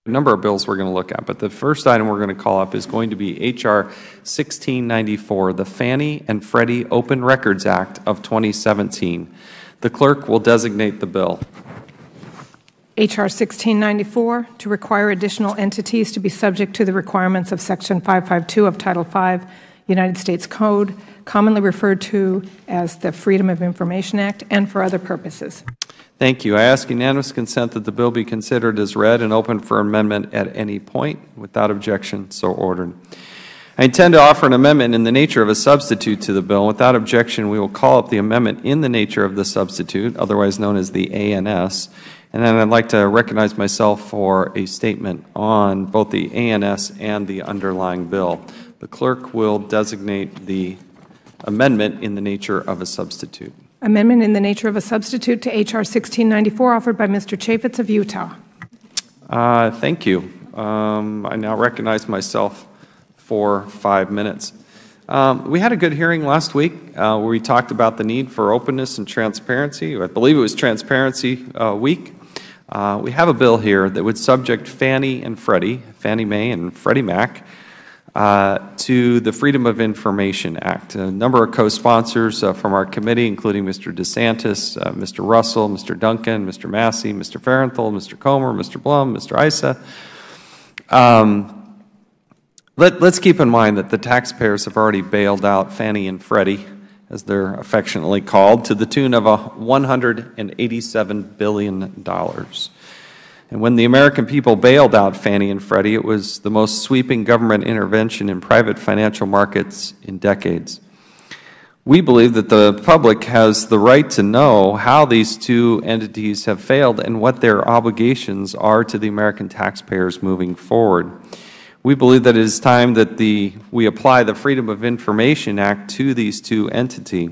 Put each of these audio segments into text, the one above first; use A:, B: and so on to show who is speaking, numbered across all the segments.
A: A number of bills we're going to look at, but the first item we're going to call up is going to be H.R. 1694, the Fannie and Freddie Open Records Act of 2017. The clerk will designate the bill.
B: H.R. 1694, to require additional entities to be subject to the requirements of Section 552 of Title V, United States Code, commonly referred to as the Freedom of Information Act, and for other purposes.
A: Thank you. I ask unanimous consent that the bill be considered as read and open for amendment at any point. Without objection, so ordered. I intend to offer an amendment in the nature of a substitute to the bill. Without objection, we will call up the amendment in the nature of the substitute, otherwise known as the ANS. And then I'd like to recognize myself for a statement on both the ANS and the underlying bill. The clerk will designate the amendment in the nature of a substitute.
B: Amendment in the nature of a substitute to H.R. 1694, offered by Mr. Chaffetz of Utah.
A: Thank you. I now recognize myself for 5 minutes. We had a good hearing last week where we talked about the need for openness and transparency. I believe it was Transparency Week. We have a bill here that would subject Fannie and Freddie, Fannie Mae and Freddie Mac, to the Freedom of Information Act. A number of co-sponsors from our committee, including Mr. DeSantis, Mr. Russell, Mr. Duncan, Mr. Massey, Mr. Farenthold, Mr. Comer, Mr. Blum, Mr. Issa. Let's keep in mind that the taxpayers have already bailed out Fannie and Freddie, as they're affectionately called, to the tune of $187 billion. And when the American people bailed out Fannie and Freddie, it was the most sweeping government intervention in private financial markets in decades. We believe that the public has the right to know how these two entities have failed and what their obligations are to the American taxpayers moving forward. We believe that it is time that we apply the Freedom of Information Act to these two entities.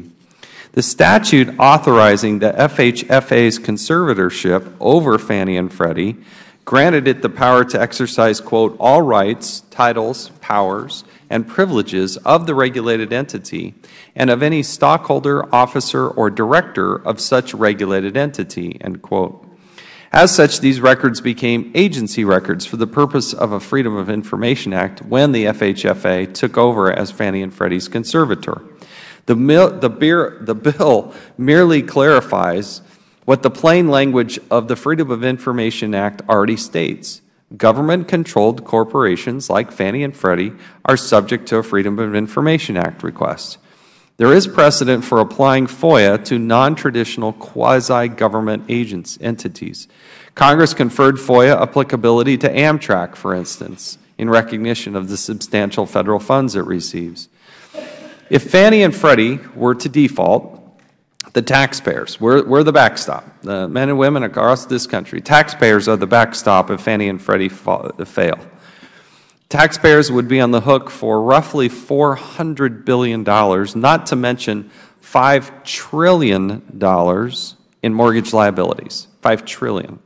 A: The statute authorizing the FHFA's conservatorship over Fannie and Freddie granted it the power to exercise, quote, all rights, titles, powers, and privileges of the regulated entity and of any stockholder, officer, or director of such regulated entity, end quote. As such, these records became agency records for the purpose of a Freedom of Information Act when the FHFA took over as Fannie and Freddie's conservator. The bill merely clarifies what the plain language of the Freedom of Information Act already states. Government-controlled corporations like Fannie and Freddie are subject to a Freedom of Information Act request. There is precedent for applying FOIA to non-traditional quasi-government entities. Congress conferred FOIA applicability to Amtrak, for instance, in recognition of the substantial federal funds it receives. If Fannie and Freddie were to default, the taxpayers, we're the backstop. The men and women across this country, taxpayers are the backstop if Fannie and Freddie fail. Taxpayers would be on the hook for roughly $400 billion, not to mention $5 trillion in mortgage liabilities. $5 trillion.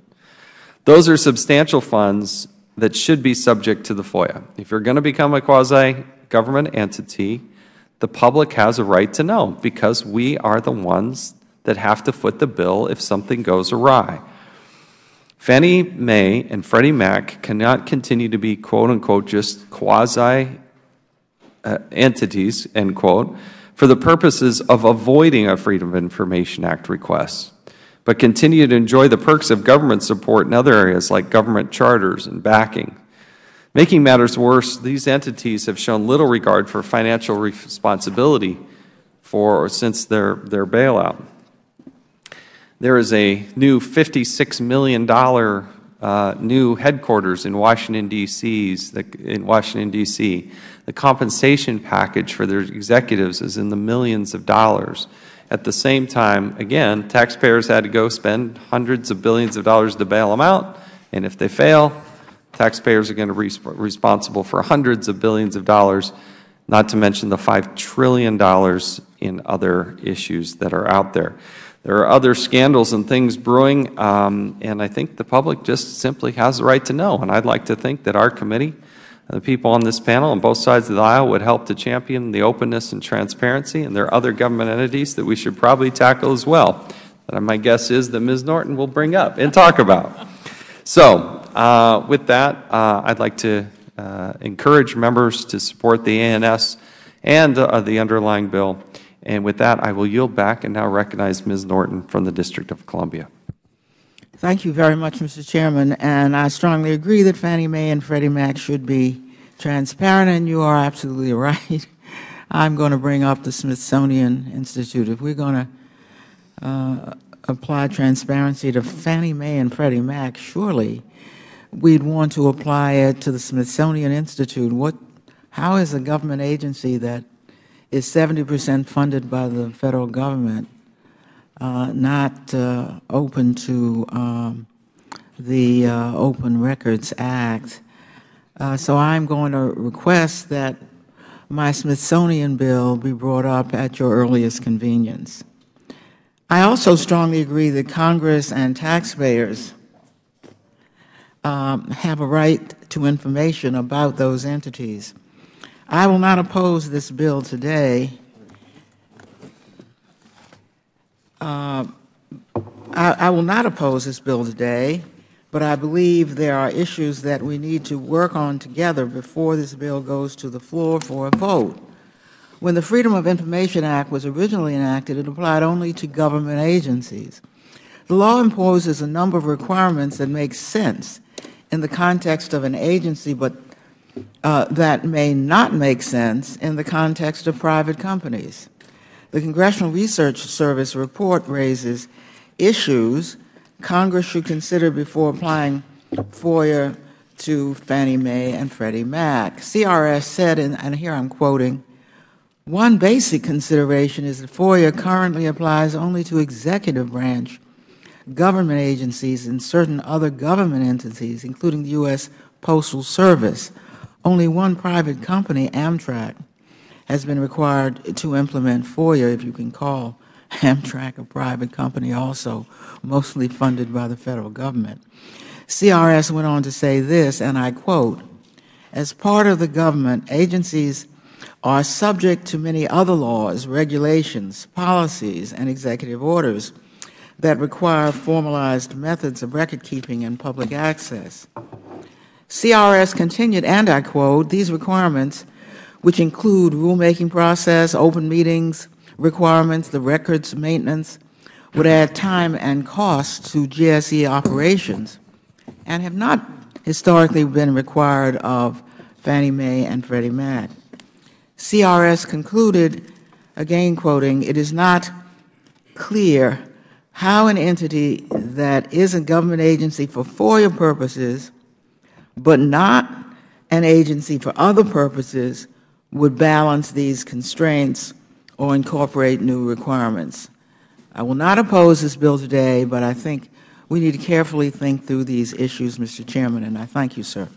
A: Those are substantial funds that should be subject to the FOIA. If you're going to become a quasi-government entity, the public has a right to know because we are the ones that have to foot the bill if something goes awry. Fannie Mae and Freddie Mac cannot continue to be, quote unquote, just quasi-entities, end quote, for the purposes of avoiding a Freedom of Information Act request, but continue to enjoy the perks of government support in other areas like government charters and backing. Making matters worse, these entities have shown little regard for financial responsibility since their bailout. There is a new $56 million new headquarters in Washington, D.C. The compensation package for their executives is in the millions of dollars. At the same time, again, taxpayers had to go spend hundreds of billions of dollars to bail them out, and if they fail, taxpayers are going to be responsible for hundreds of billions of dollars, not to mention the $5 trillion in other issues that are out there. There are other scandals and things brewing, and I think the public just simply has the right to know. And I'd like to think that our committee, the people on this panel on both sides of the aisle, would help to champion the openness and transparency, and there are other government entities that we should probably tackle as well, that my guess is that Ms. Norton will bring up and talk about. So, with that, I'd like to encourage members to support the ANS and the underlying bill. And with that, I will yield back and now recognize Ms. Norton from the District of Columbia.
C: Thank you very much, Mr. Chairman. And I strongly agree that Fannie Mae and Freddie Mac should be transparent, and you are absolutely right. I'm going to bring up the Smithsonian Institute. If we're going to apply transparency to Fannie Mae and Freddie Mac, surely we'd want to apply it to the Smithsonian Institute. How is a government agency that is 70% funded by the federal government not open to the Open Records Act? So I'm going to request that my Smithsonian bill be brought up at your earliest convenience. I also strongly agree that Congress and taxpayers have a right to information about those entities. I will not oppose this bill today. I will not oppose this bill today, but I believe there are issues that we need to work on together before this bill goes to the floor for a vote. When the Freedom of Information Act was originally enacted, it applied only to government agencies. The law imposes a number of requirements that make sense in the context of an agency, but that may not make sense in the context of private companies. The Congressional Research Service report raises issues Congress should consider before applying FOIA to Fannie Mae and Freddie Mac. CRS said, and here I'm quoting, "One basic consideration is that FOIA currently applies only to executive branch government agencies and certain other government entities, including the U.S. Postal Service. Only one private company, Amtrak, has been required to implement FOIA, if you can call Amtrak a private company, also mostly funded by the federal government." CRS went on to say this, and I quote, "As part of the government, agencies are subject to many other laws, regulations, policies, and executive orders that require formalized methods of record-keeping and public access." CRS continued, and I quote, "These requirements, which include rulemaking process, open meetings requirements, the records maintenance, would add time and cost to GSE operations and have not historically been required of Fannie Mae and Freddie Mac." CRS concluded, again quoting, "It is not clear how an entity that is a government agency for FOIA purposes but not an agency for other purposes would balance these constraints or incorporate new requirements." I will not oppose this bill today, but I think we need to carefully think through these issues, Mr. Chairman, and I thank you, sir.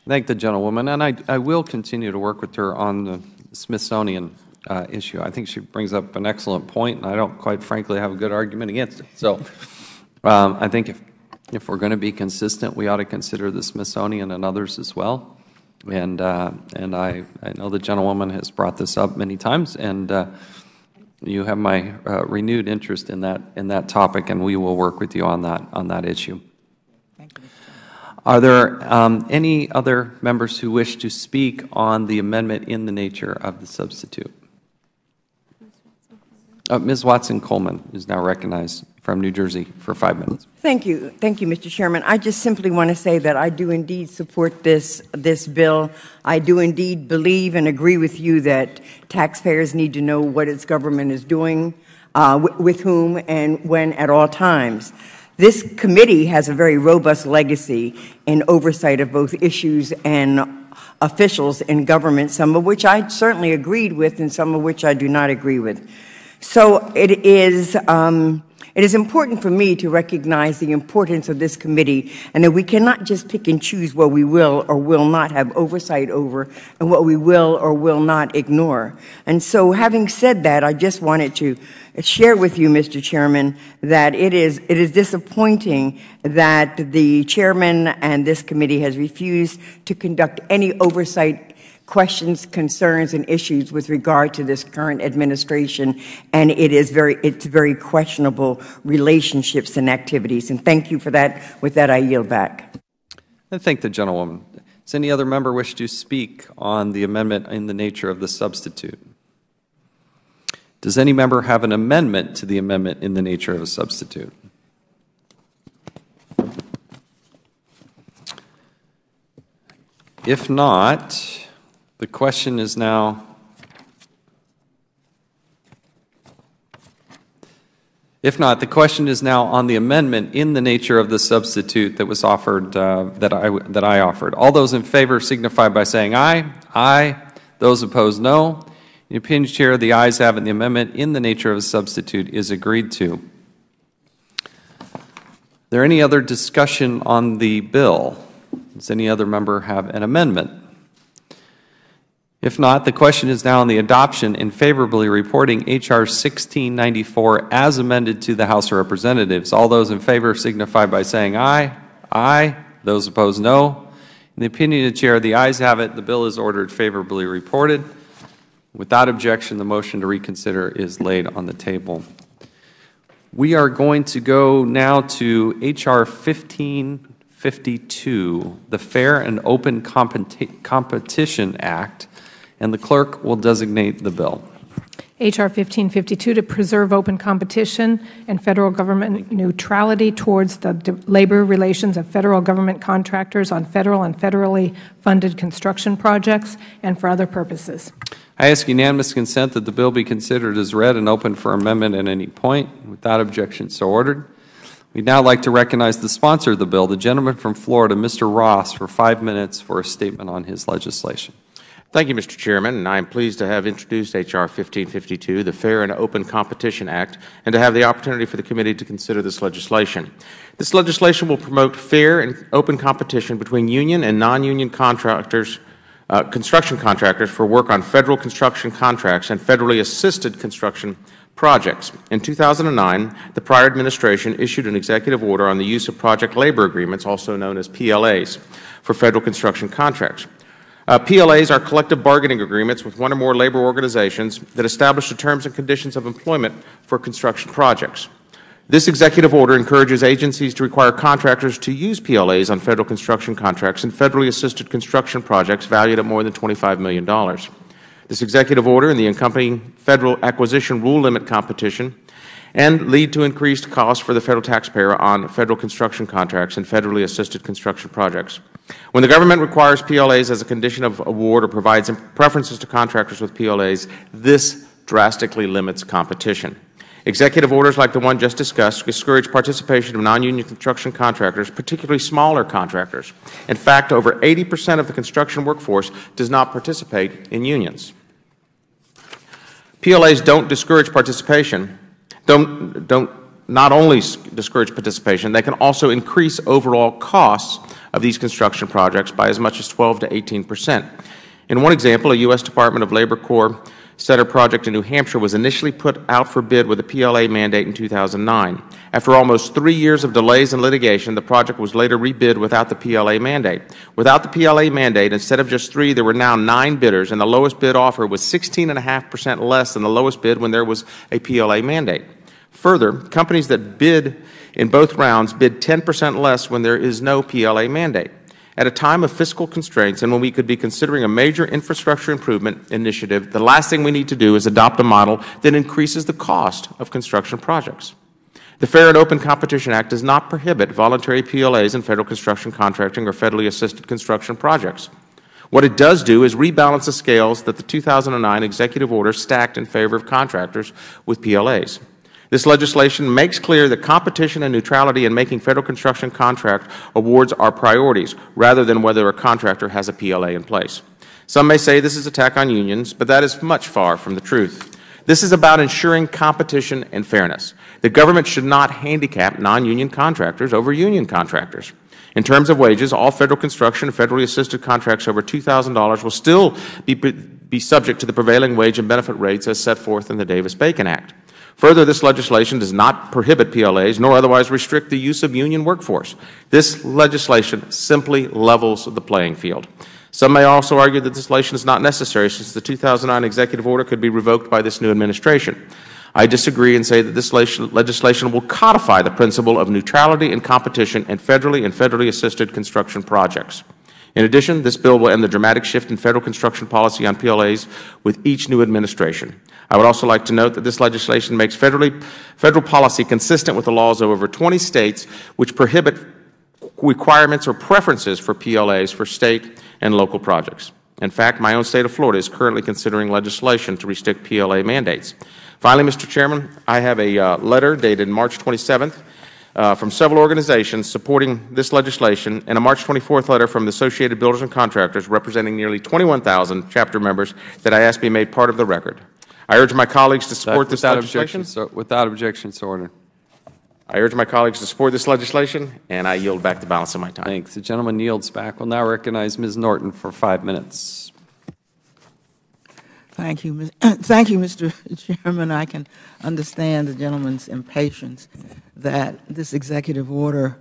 A: Thank the gentlewoman, and I will continue to work with her on the Smithsonian issue. I think she brings up an excellent point, and I don't quite frankly have a good argument against it. So I think if we're going to be consistent, we ought to consider the Smithsonian and others as well. And I know the gentlewoman has brought this up many times, and you have my renewed interest in that topic, and we will work with you on that issue.
C: Thank you.
A: Are there any other members who wish to speak on the amendment in the nature of the substitute? Ms. Watson-Coleman is now recognized from New Jersey for 5 minutes.
D: Thank you, Mr. Chairman. I just simply want to say that I do indeed support this bill. I do indeed believe and agree with you that taxpayers need to know what its government is doing, with whom, and when at all times. This committee has a very robust legacy in oversight of both issues and officials in government, some of which I certainly agreed with and some of which I do not agree with. So it is important for me to recognize the importance of this committee, and that we cannot just pick and choose what we will or will not have oversight over and what we will or will not ignore. And so having said that, I just wanted to share with you, Mr. Chairman, that it is disappointing that the chairman and this committee has refused to conduct any oversight questions, concerns, and issues with regard to this current administration, and it's very questionable relationships and activities. And thank you for that. With that, I yield back.
A: I thank the gentlewoman. Does any other member wish to speak on the amendment in the nature of the substitute? Does any member have an amendment to the amendment in the nature of a substitute? If not, the question is now on the amendment in the nature of the substitute that was offered, that I offered. All those in favor signify by saying aye. Aye. Those opposed, no. In the opinion of the Chair, the ayes have it. The amendment in the nature of a substitute is agreed to. Is there any other discussion on the bill? Does any other member have an amendment? If not, the question is now on the adoption and favorably reporting H.R. 1694 as amended to the House of Representatives. All those in favor signify by saying aye. Aye. Those opposed, no. In the opinion of the Chair, the ayes have it. The bill is ordered favorably reported. Without objection, the motion to reconsider is laid on the table. We are going to go now to H.R. 1552, the Fair and Open Competition Act, and the clerk will designate the bill.
B: H.R. 1552 to preserve open competition and federal government neutrality towards the labor relations of federal government contractors on federal and federally funded construction projects and for other purposes.
A: I ask unanimous consent that the bill be considered as read and open for amendment at any point. Without objection, so ordered. We'd now like to recognize the sponsor of the bill, the gentleman from Florida, Mr. Ross, for 5 minutes for a statement on his legislation.
E: Thank you, Mr. Chairman, and I am pleased to have introduced H.R. 1552, the Fair and Open Competition Act, and to have the opportunity for the committee to consider this legislation. This legislation will promote fair and open competition between union and non-union contractors, construction contractors for work on federal construction contracts and federally assisted construction projects. In 2009, the prior administration issued an executive order on the use of project labor agreements, also known as PLAs, for federal construction contracts. PLAs are collective bargaining agreements with one or more labor organizations that establish the terms and conditions of employment for construction projects. This executive order encourages agencies to require contractors to use PLAs on federal construction contracts and federally assisted construction projects valued at more than $25 million. This executive order and the accompanying federal acquisition rule limit competition and lead to increased costs for the federal taxpayer on federal construction contracts and federally assisted construction projects. When the government requires PLAs as a condition of award or provides preferences to contractors with PLAs, this drastically limits competition. Executive orders like the one just discussed discourage participation of non-union construction contractors, particularly smaller contractors. In fact, over 80% of the construction workforce does not participate in unions. PLAs don't discourage participation, not only discourage participation, they can also increase overall costs of these construction projects by as much as 12 to 18%. In one example, a U.S. Department of Labor Corps Center project in New Hampshire was initially put out for bid with a PLA mandate in 2009. After almost 3 years of delays and litigation, the project was later rebid without the PLA mandate. Without the PLA mandate, instead of just 3, there were now 9 bidders, and the lowest bid offer was 16.5% less than the lowest bid when there was a PLA mandate. Further, companies that bid in both rounds bid 10% less when there is no PLA mandate. At a time of fiscal constraints and when we could be considering a major infrastructure improvement initiative, the last thing we need to do is adopt a model that increases the cost of construction projects. The Fair and Open Competition Act does not prohibit voluntary PLAs in federal construction contracting or federally assisted construction projects. What it does do is rebalance the scales that the 2009 executive order stacked in favor of contractors with PLAs. This legislation makes clear that competition and neutrality in making federal construction contract awards are priorities, rather than whether a contractor has a PLA in place. Some may say this is an attack on unions, but that is much far from the truth. This is about ensuring competition and fairness. The government should not handicap non-union contractors over union contractors. In terms of wages, all federal construction and federally assisted contracts over $2,000 will still be subject to the prevailing wage and benefit rates as set forth in the Davis-Bacon Act. Further, this legislation does not prohibit PLAs nor otherwise restrict the use of union workforce. This legislation simply levels the playing field. Some may also argue that this legislation is not necessary, since the 2009 executive order could be revoked by this new administration. I disagree and say that this legislation will codify the principle of neutrality and competition in federally assisted construction projects. In addition, this bill will end the dramatic shift in federal construction policy on PLAs with each new administration. I would also like to note that this legislation makes federal policy consistent with the laws of over 20 states which prohibit requirements or preferences for PLAs for state and local projects. In fact, my own state of Florida is currently considering legislation to restrict PLA mandates. Finally, Mr. Chairman, I have a letter dated March 27th from several organizations supporting this legislation, and a March 24th letter from the Associated Builders and Contractors representing nearly 21,000 chapter members that I ask be made part of the record. I urge my colleagues to support this legislation.
A: Without objection, so ordered.
E: I urge my colleagues to support this legislation, and I yield back the balance of my time.
A: Thanks. The gentleman yields back. We'll now recognize Ms. Norton for 5 minutes.
C: Thank you, Mr. Chairman. I can understand the gentleman's impatience that this executive order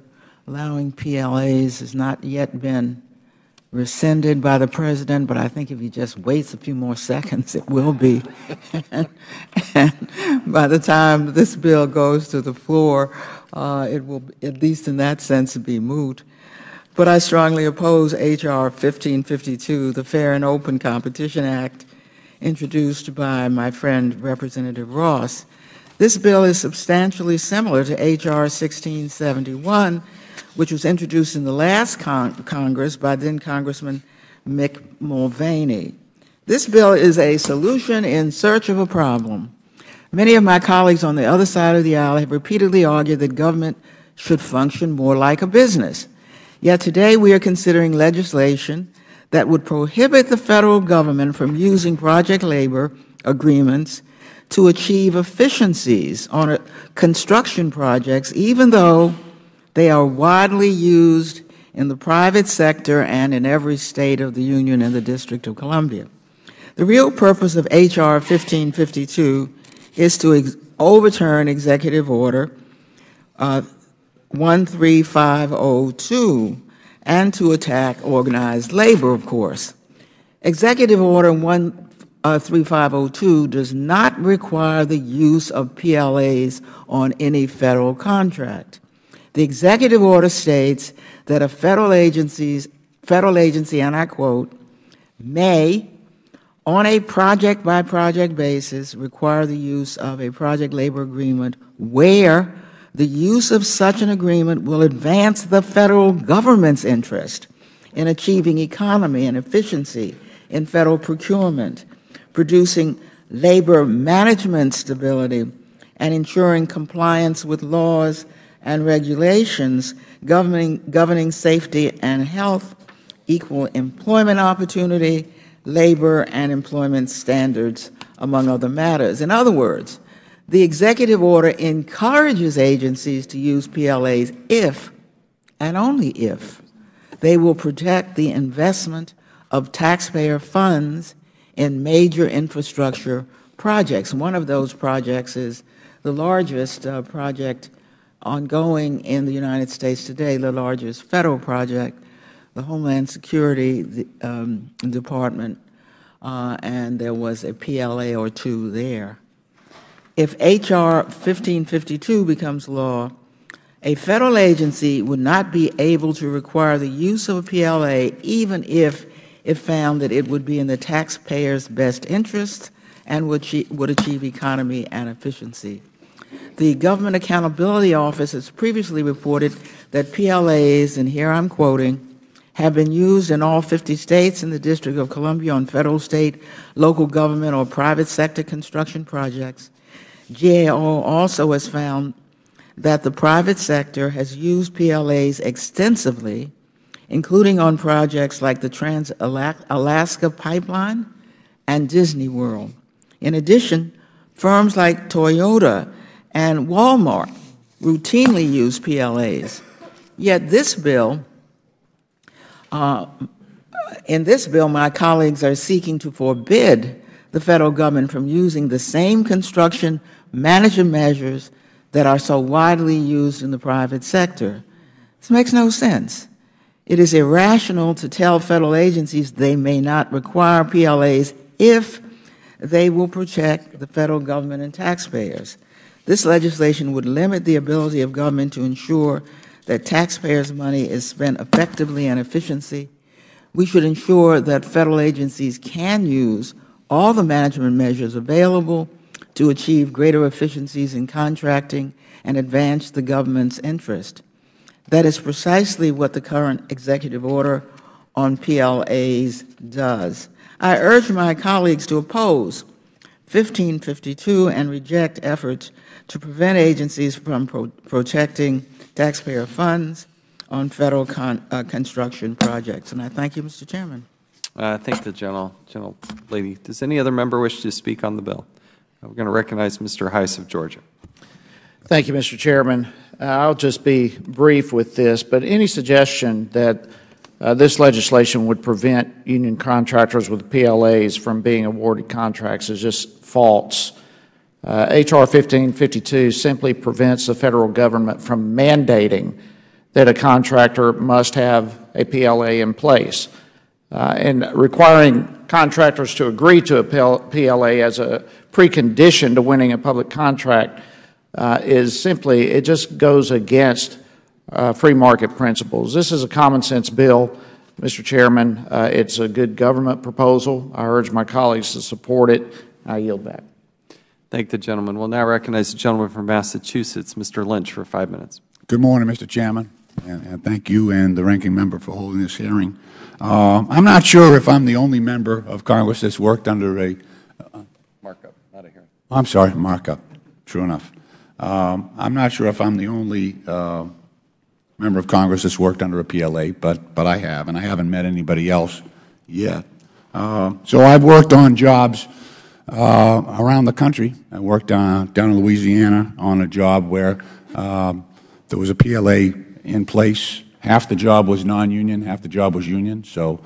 C: allowing PLAs has not yet been rescinded by the President, but I think if he just waits a few more seconds, it will be. And by the time this bill goes to the floor, it will, at least in that sense, be moot. But I strongly oppose H.R. 1552, the Fair and Open Competition Act, introduced by my friend Representative Ross. This bill is substantially similar to H.R. 1671, which was introduced in the last Congress by then-Congressman Mick Mulvaney. This bill is a solution in search of a problem. Many of my colleagues on the other side of the aisle have repeatedly argued that government should function more like a business. Yet today we are considering legislation that would prohibit the federal government from using project labor agreements to achieve efficiencies on construction projects, even though they are widely used in the private sector and in every state of the Union and the District of Columbia. The real purpose of H.R. 1552 is to overturn Executive Order 13502 and to attack organized labor, of course. Executive Order 13502 does not require the use of PLAs on any federal contract. The executive order states that a federal agency, and I quote, may, on a project-by-project basis, require the use of a project labor agreement where the use of such an agreement will advance the federal government's interest in achieving economy and efficiency in federal procurement, producing labor management stability, and ensuring compliance with laws and regulations governing safety and health, equal employment opportunity, labor and employment standards, among other matters. In other words, the executive order encourages agencies to use PLAs if, and only if, they will protect the investment of taxpayer funds in major infrastructure projects. One of those projects is the largest project ongoing in the United States today, the largest federal project, the Homeland Security Department, and there was a PLA or two there. If H.R. 1552 becomes law, a federal agency would not be able to require the use of a PLA even if it found that it would be in the taxpayer's best interest and would achieve economy and efficiency. The Government Accountability Office has previously reported that PLAs, and here I'm quoting, have been used in all 50 states and the District of Columbia on federal, state, local government, or private sector construction projects. GAO also has found that the private sector has used PLAs extensively, including on projects like the Trans-Alaska Pipeline and Disney World. In addition, firms like Toyota and Walmart routinely use PLAs. Yet this bill, in this bill, my colleagues are seeking to forbid the federal government from using the same construction management measures that are so widely used in the private sector. This makes no sense. It is irrational to tell federal agencies they may not require PLAs if they will protect the federal government and taxpayers. This legislation would limit the ability of government to ensure that taxpayers' money is spent effectively and efficiently. We should ensure that federal agencies can use all the management measures available to achieve greater efficiencies in contracting and advance the government's interest. That is precisely what the current executive order on PLAs does. I urge my colleagues to oppose 1552 and reject efforts to prevent agencies from protecting taxpayer funds on federal construction projects. And I thank you, Mr. Chairman.
A: I thank the gentlelady. Does any other member wish to speak on the bill? We're going to recognize Mr. Heiss of Georgia.
F: Thank you, Mr. Chairman. I'll just be brief with this, but any suggestion that this legislation would prevent union contractors with PLAs from being awarded contracts is just false. H.R. 1552 simply prevents the federal government from mandating that a contractor must have a PLA in place. And requiring contractors to agree to a PLA as a precondition to winning a public contract is simply, it just goes against free market principles. This is a common sense bill, Mr. Chairman. It's a good government proposal. I urge my colleagues to support it. I yield back.
A: Thank the gentleman. We'll now recognize the gentleman from Massachusetts, Mr. Lynch, for 5 minutes.
G: Good morning, Mr. Chairman, and thank you and the ranking member for holding this hearing. I'm not sure if I'm the only member of Congress that's worked under a
A: markup, not a hearing.
G: I'm sorry, markup. True enough. I'm not sure if I'm the only member of Congress that's worked under a PLA, but I have, and I haven't met anybody else yet. So I've worked on jobs around the country. I worked down in Louisiana on a job where there was a PLA in place. Half the job was non-union, half the job was union. So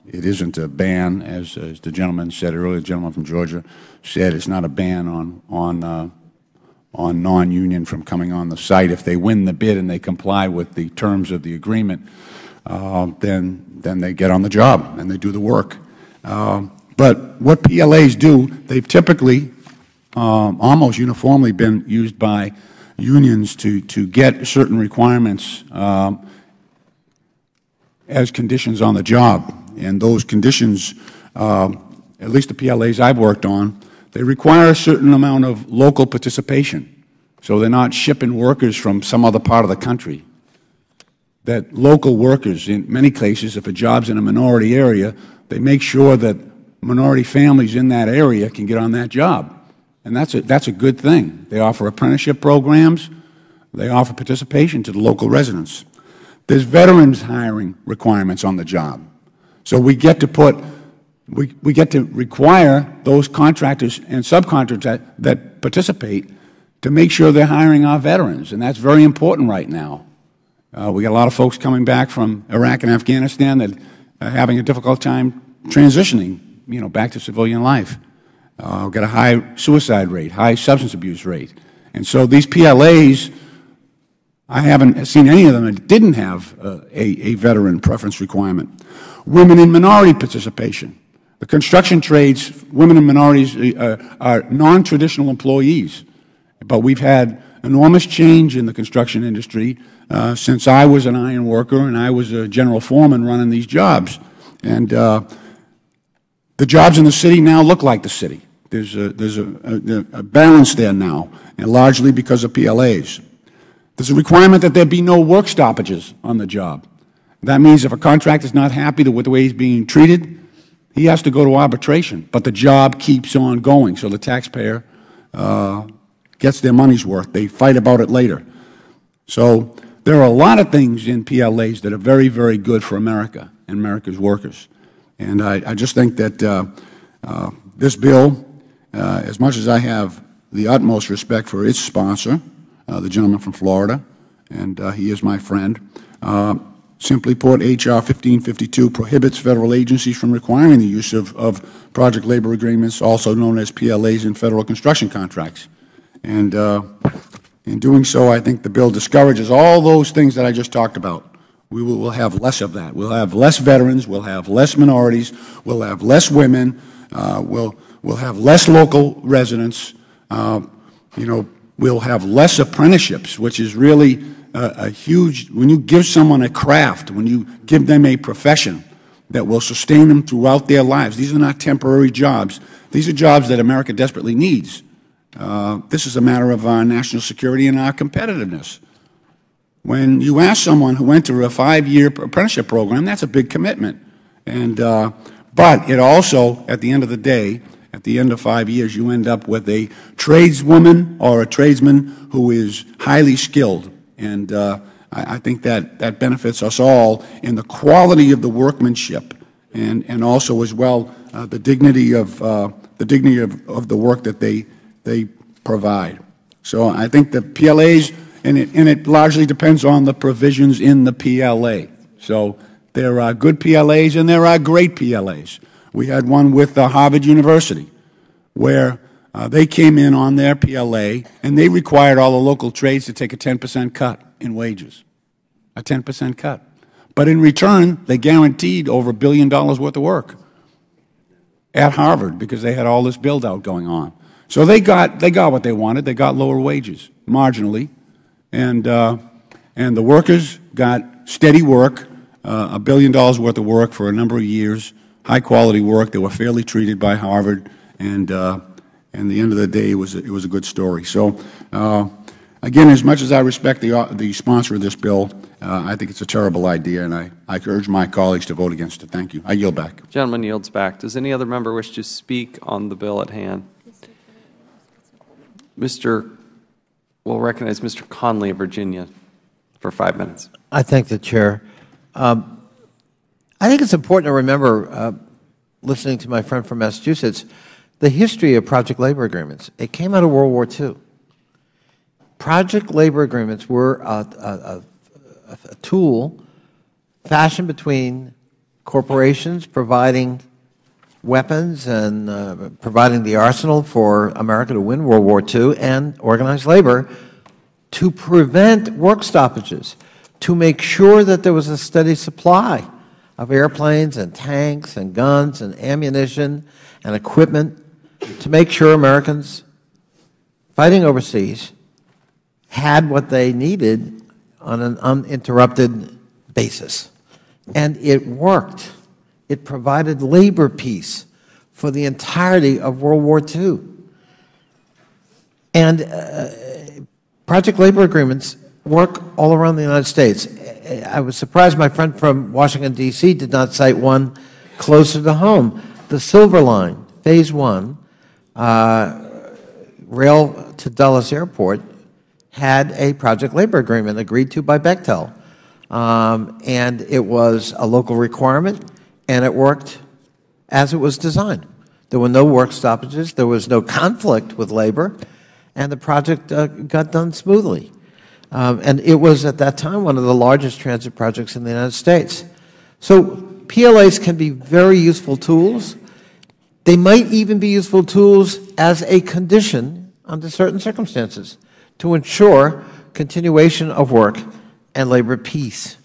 G: it isn't a ban, as the gentleman said earlier. The gentleman from Georgia said it's not a ban on non-union from coming on the site. If they win the bid and they comply with the terms of the agreement, then they get on the job and they do the work. But what PLAs do, they've typically almost uniformly been used by unions to get certain requirements as conditions on the job. And those conditions, at least the PLAs I've worked on, they require a certain amount of local participation. So they're not shipping workers from some other part of the country. That local workers, in many cases, if a job's in a minority area, they make sure that minority families in that area can get on that job. And that's a good thing. They offer apprenticeship programs. They offer participation to the local residents. There's veterans hiring requirements on the job. So we get to we get to require those contractors and subcontractors that participate to make sure they're hiring our veterans. And that's very important right now. We got a lot of folks coming back from Iraq and Afghanistan that are having a difficult time transitioning, back to civilian life. We've got a high suicide rate, high substance abuse rate. And so these PLAs, I haven't seen any of them that didn't have a veteran preference requirement. Women in minority participation. The construction trades, women and minorities are non-traditional employees. But we've had enormous change in the construction industry since I was an iron worker and I was a general foreman running these jobs. And the jobs in the city now look like the city. There's a balance there now, and largely because of PLAs. There's a requirement that there be no work stoppages on the job. That means if a contractor is not happy with the way he's being treated, he has to go to arbitration. But the job keeps on going, so the taxpayer gets their money's worth. They fight about it later. So there are a lot of things in PLAs that are very, very good for America and America's workers. And I just think that this bill, as much as I have the utmost respect for its sponsor, the gentleman from Florida, and he is my friend, simply put, H.R. 1552 prohibits federal agencies from requiring the use of project labor agreements, also known as PLAs, in federal construction contracts. And in doing so, I think the bill discourages all those things that I just talked about, We'll have less of that. We'll have less veterans. We'll have less minorities. We'll have less women. We'll have less local residents. We'll have less apprenticeships, which is really a huge, when you give someone a craft, when you give them a profession that will sustain them throughout their lives. These are not temporary jobs. These are jobs that America desperately needs. This is a matter of our national security and our competitiveness. When you ask someone who went through a 5-year apprenticeship program, that's a big commitment. But it also, at the end of the day, at the end of 5 years, you end up with a tradeswoman or a tradesman who is highly skilled. And I think that benefits us all in the quality of the workmanship and also as well the dignity of the work that they provide. So I think the PLAs, and it largely depends on the provisions in the PLA. So there are good PLAs and there are great PLAs. We had one with Harvard University where they came in on their PLA and they required all the local trades to take a 10% cut in wages, a 10% cut. But in return, they guaranteed over $1 billion worth of work at Harvard because they had all this build-out going on. So they got what they wanted. They got lower wages, marginally, and the workers got steady work, $1 billion worth of work for a number of years, high-quality work. They were fairly treated by Harvard, and at the end of the day, it was a good story. So, again, as much as I respect the sponsor of this bill, I think it's a terrible idea, and I urge my colleagues to vote against it. Thank you. I yield back.
A: Gentleman yields back. Does any other member wish to speak on the bill at hand? We'll recognize Mr. Conley of Virginia for 5 minutes.
H: I thank the Chair. I think it's important to remember, listening to my friend from Massachusetts, the history of project labor agreements. It came out of World War II. Project labor agreements were a tool fashioned between corporations providing weapons and providing the arsenal for America to win World War II and organized labor to prevent work stoppages, to make sure that there was a steady supply of airplanes and tanks and guns and ammunition and equipment, to make sure Americans fighting overseas had what they needed on an uninterrupted basis. And it worked. It provided labor peace for the entirety of World War II. And project labor agreements work all around the United States. I was surprised my friend from Washington, D.C. did not cite one closer to home. The Silver Line, Phase 1, rail to Dulles Airport, had a project labor agreement agreed to by Bechtel. And it was a local requirement, and it worked as it was designed. There were no work stoppages, there was no conflict with labor, and the project got done smoothly. And it was, at that time, one of the largest transit projects in the United States. So PLAs can be very useful tools. They might even be useful tools as a condition under certain circumstances to ensure continuation of work and labor peace.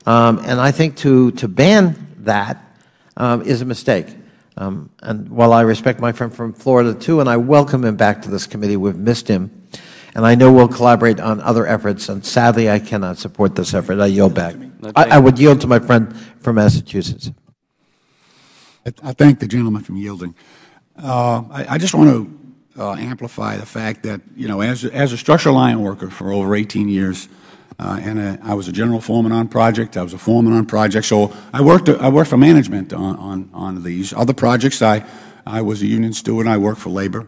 H: And I think to ban that is a mistake. And while I respect my friend from Florida, too, and I welcome him back to this committee, we've missed him. And I know we'll collaborate on other efforts, and sadly I cannot support this effort. I yield back. I would yield to my friend from Massachusetts.
G: I thank the gentleman from yielding. I just want to amplify the fact that, as a structural iron worker for over 18 years, and I was a general foreman on project. I was a foreman on projects. So I worked for management on these other projects. I was a union steward. I worked for labor,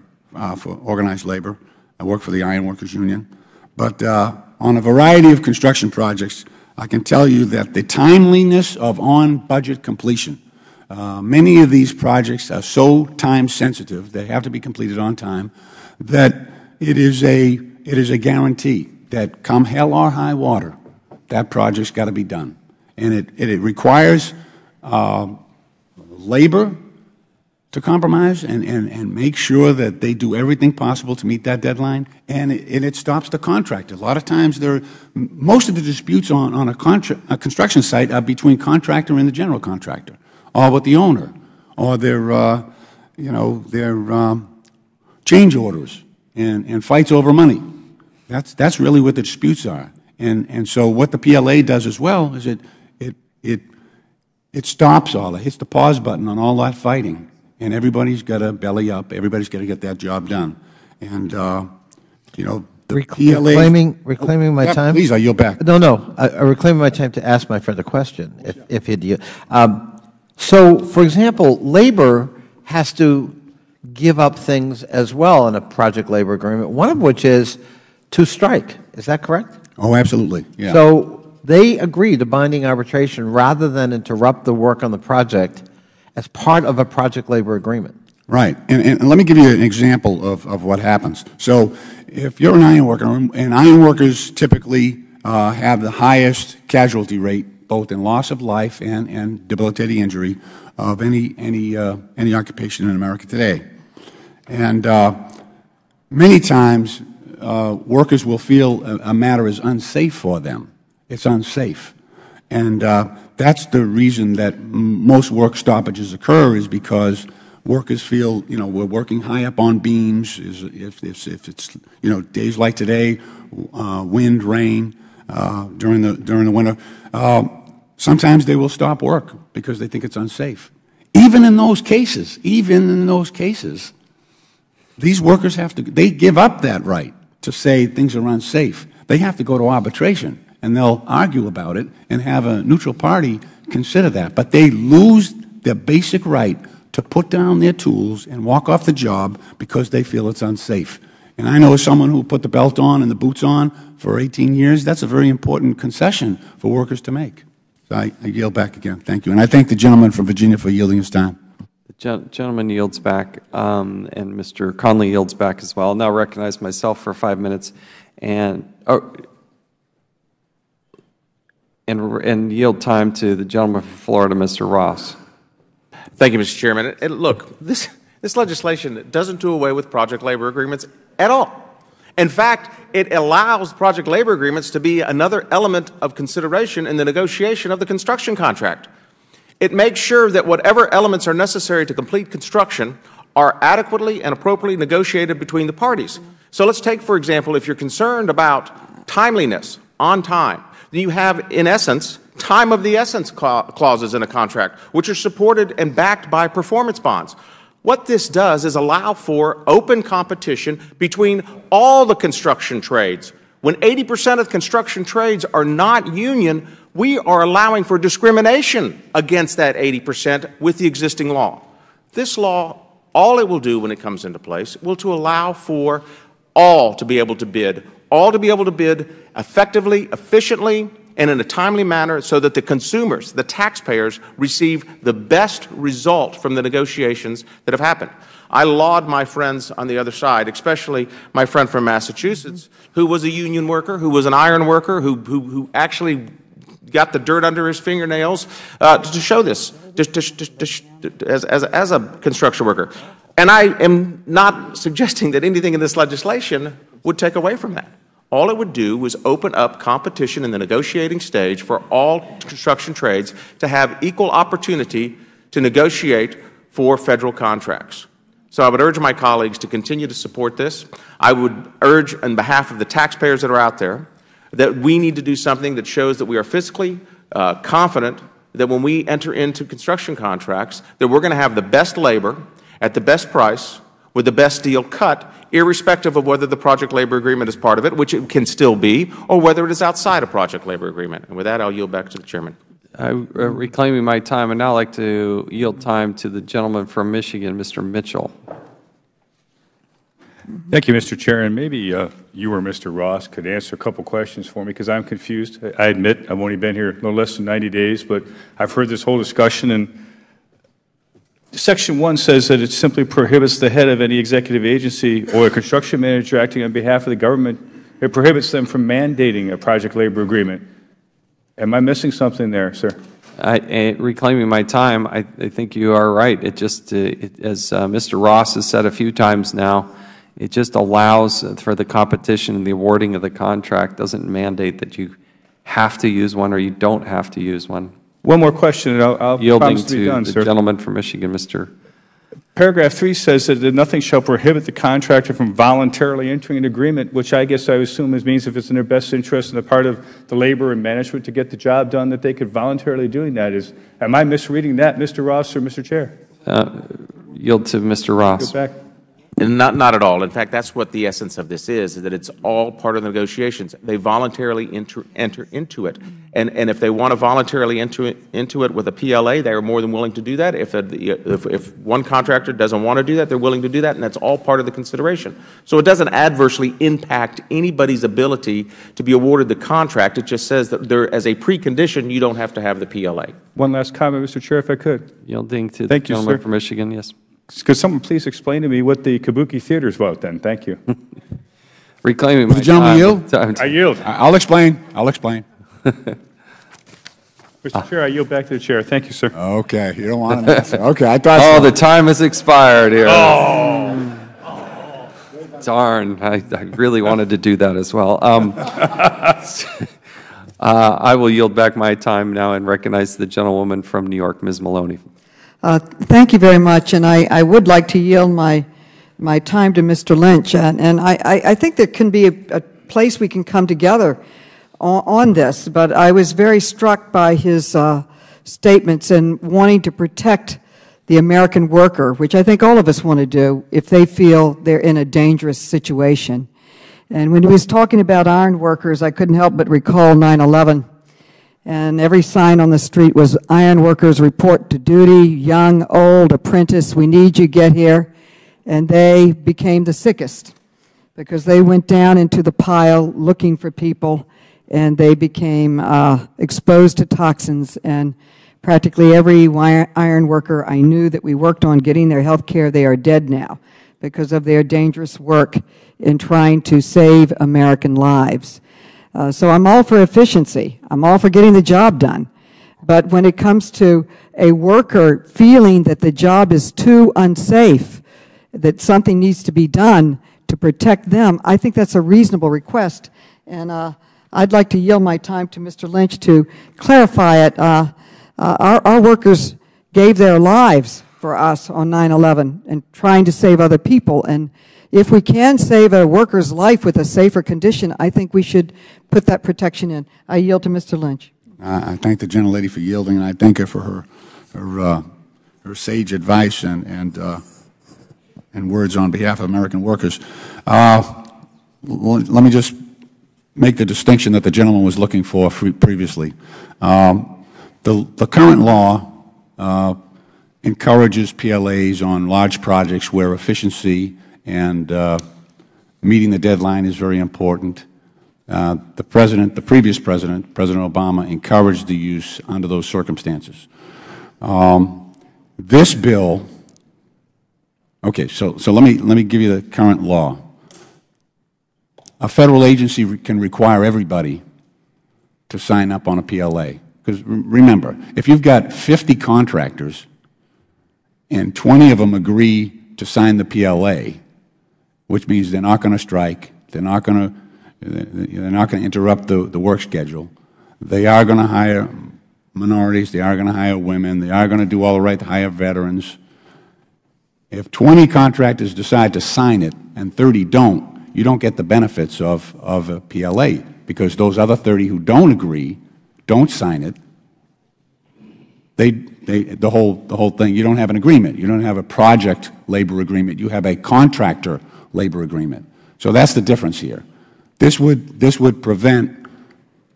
G: for organized labor. I worked for the Iron Workers Union. But on a variety of construction projects, I can tell you that the timeliness of on-budget completion, many of these projects are so time-sensitive, they have to be completed on time, that it is a guarantee that come hell or high water, that project's got to be done. And it requires labor to compromise and make sure that they do everything possible to meet that deadline, and it stops the contractor. A lot of times, most of the disputes on a construction site are between contractor and the general contractor, or with the owner, or their change orders and fights over money. That's really what the disputes are. And so what the PLA does as well is it stops all that, hits the pause button on all that fighting, and everybody's got to belly up. Everybody's got to get that job done. And the PLA
H: reclaiming my time.
G: Please, I yield back.
H: No. I reclaiming my time to ask my friend a question, if he'd. So, for example, labor has to give up things as well in a project labor agreement. One of which is to strike. Is that correct?
G: Oh, absolutely. Yeah.
H: So they agree to binding arbitration rather than interrupt the work on the project as part of a project labor agreement.
G: Right. And let me give you an example of what happens. So if you're an iron worker, and iron workers typically have the highest casualty rate, both in loss of life and debilitating injury of any occupation in America today. And many times, workers will feel a matter is unsafe for them. It's unsafe. And that's the reason that most work stoppages occur, is because workers feel, we're working high up on beams. If it's, days like today, wind, rain, during the winter, sometimes they will stop work because they think it's unsafe. Even in those cases, these workers they give up that right to say things are unsafe. They have to go to arbitration, and they'll argue about it and have a neutral party consider that. But they lose their basic right to put down their tools and walk off the job because they feel it's unsafe. And I know as someone who put the belt on and the boots on for 18 years, that's a very important concession for workers to make. So I yield back again. Thank you. And I thank the gentleman from Virginia for yielding his time.
A: The gentleman yields back, and Mr. Conley yields back as well. I'll now recognize myself for 5 minutes and yield time to the gentleman from Florida, Mr. Ross.
E: Thank you, Mr. Chairman. And look, this legislation doesn't do away with project labor agreements at all. In fact, it allows project labor agreements to be another element of consideration in the negotiation of the construction contract. It makes sure that whatever elements are necessary to complete construction are adequately and appropriately negotiated between the parties. So let's take, for example, if you're concerned about timeliness, on time, then you have, in essence, time of the essence clauses in a contract, which are supported and backed by performance bonds. What this does is allow for open competition between all the construction trades. When 80% of construction trades are not union, we are allowing for discrimination against that 80% with the existing law. This law, all it will do when it comes into place, will to allow for all to be able to bid, effectively, efficiently, and in a timely manner so that the consumers, the taxpayers, receive the best result from the negotiations that have happened. I laud my friends on the other side, especially my friend from Massachusetts, who was a union worker, who was an iron worker, who actually got the dirt under his fingernails to show this as a construction worker. And I am not suggesting that anything in this legislation would take away from that. All it would do was open up competition in the negotiating stage for all construction trades to have equal opportunity to negotiate for federal contracts. So I would urge my colleagues to continue to support this. I would urge, on behalf of the taxpayers that are out there, that we need to do something that shows that we are fiscally confident that when we enter into construction contracts, that we're going to have the best labor at the best price with the best deal cut, irrespective of whether the project labor agreement is part of it, which it can still be, or whether it is outside a project labor agreement. And with that, I'll yield back to the Chairman.
A: Reclaiming my time, I'd now like to yield time to the gentleman from Michigan, Mr. Mitchell.
I: Thank you, Mr. Chair. And maybe you or Mr. Ross could answer a couple questions for me, because I'm confused. I admit I've only been here no less than 90 days, but I've heard this whole discussion, and Section 1 says that it simply prohibits the head of any executive agency or a construction manager acting on behalf of the government. It prohibits them from mandating a project labor agreement. Am I missing something there, sir?
A: Reclaiming my time, I think you are right. It just, as Mr. Ross has said a few times now, it just allows for the competition and the awarding of the contract, doesn't mandate that you have to use one or you don't have to use one.
I: One more question, and I'll
A: Yielding
I: promise to be
A: to
I: done,
A: the
I: sir.
A: gentleman from Michigan, Mr.
I: Paragraph 3 says that nothing shall prohibit the contractor from voluntarily entering an agreement, which I guess I assume means if it's in their best interest and a part of the labor and management to get the job done, that they could voluntarily doing that. Am I misreading that, Mr. Ross or Mr. Chair?
A: Yield to Mr. Ross.
I: Go back.
E: And not at all. In fact, that's what the essence of this is that it's all part of the negotiations. They voluntarily enter into it. And if they want to voluntarily enter into it with a PLA, they are more than willing to do that. If one contractor doesn't want to do that, they're willing to do that, and that's all part of the consideration. So it doesn't adversely impact anybody's ability to be awarded the contract. It just says that there, as a precondition, you don't have to have the PLA.
I: One last comment, Mr. Chair, if I could.
A: Yielding to the
I: Thank you,
A: gentleman
I: sir.
A: from Michigan, yes.
I: Could someone please explain to me what the Kabuki Theater is about then? Thank you.
A: Reclaiming
G: Will
A: my
G: the gentleman
A: time.
G: yield?
I: I yield.
G: I'll explain. I'll explain.
I: Mr. Chair, I yield back to the chair. Thank you, sir.
G: Okay, you don't want to answer. Okay, I thought
A: Oh,
G: so.
A: the time has expired here. Darn, I really wanted to do that as well. I will yield back my time now and recognize the gentlewoman from New York, Ms. Maloney.
J: Thank you very much, and I would like to yield my time to Mr. Lynch, and I think there can be a place we can come together on this, but I was very struck by his statements and wanting to protect the American worker, which I think all of us want to do if they feel they're in a dangerous situation. And when he was talking about iron workers, I couldn't help but recall 9/11. And every sign on the street was iron workers report to duty, young, old, apprentice, we need you, get here. And they became the sickest because they went down into the pile looking for people, and they became exposed to toxins. And practically every iron worker I knew that we worked on getting their health care, they are dead now because of their dangerous work in trying to save American lives. So I'm all for efficiency. I'm all for getting the job done. But when it comes to a worker feeling that the job is too unsafe, that something needs to be done to protect them, I think that's a reasonable request. And I'd like to yield my time to Mr. Lynch to clarify it. Our workers gave their lives for us on 9/11 and trying to save other people. And if we can save a worker's life with a safer condition, I think we should put that protection in. I yield to Mr. Lynch.
G: I thank the gentlelady for yielding, and I thank her for her sage advice and words on behalf of American workers. Let me just make the distinction that the gentleman was looking for previously. The current law encourages PLAs on large projects where efficiency and meeting the deadline is very important. The previous president, President Obama, encouraged the use under those circumstances. This bill, okay, so let me give you the current law. A federal agency can require everybody to sign up on a PLA. Because remember, if you've got 50 contractors and 20 of them agree to sign the PLA, which means they're not going to strike, they're not going to interrupt the work schedule, they are going to hire minorities, they are going to hire women, they are going to do all the right to hire veterans. If 20 contractors decide to sign it and 30 don't, you don't get the benefits of a PLA, because those other 30 who don't agree, don't sign it, the whole thing, you don't have an agreement. You don't have a project labor agreement. You have a contractor labor agreement. So that's the difference here. This would prevent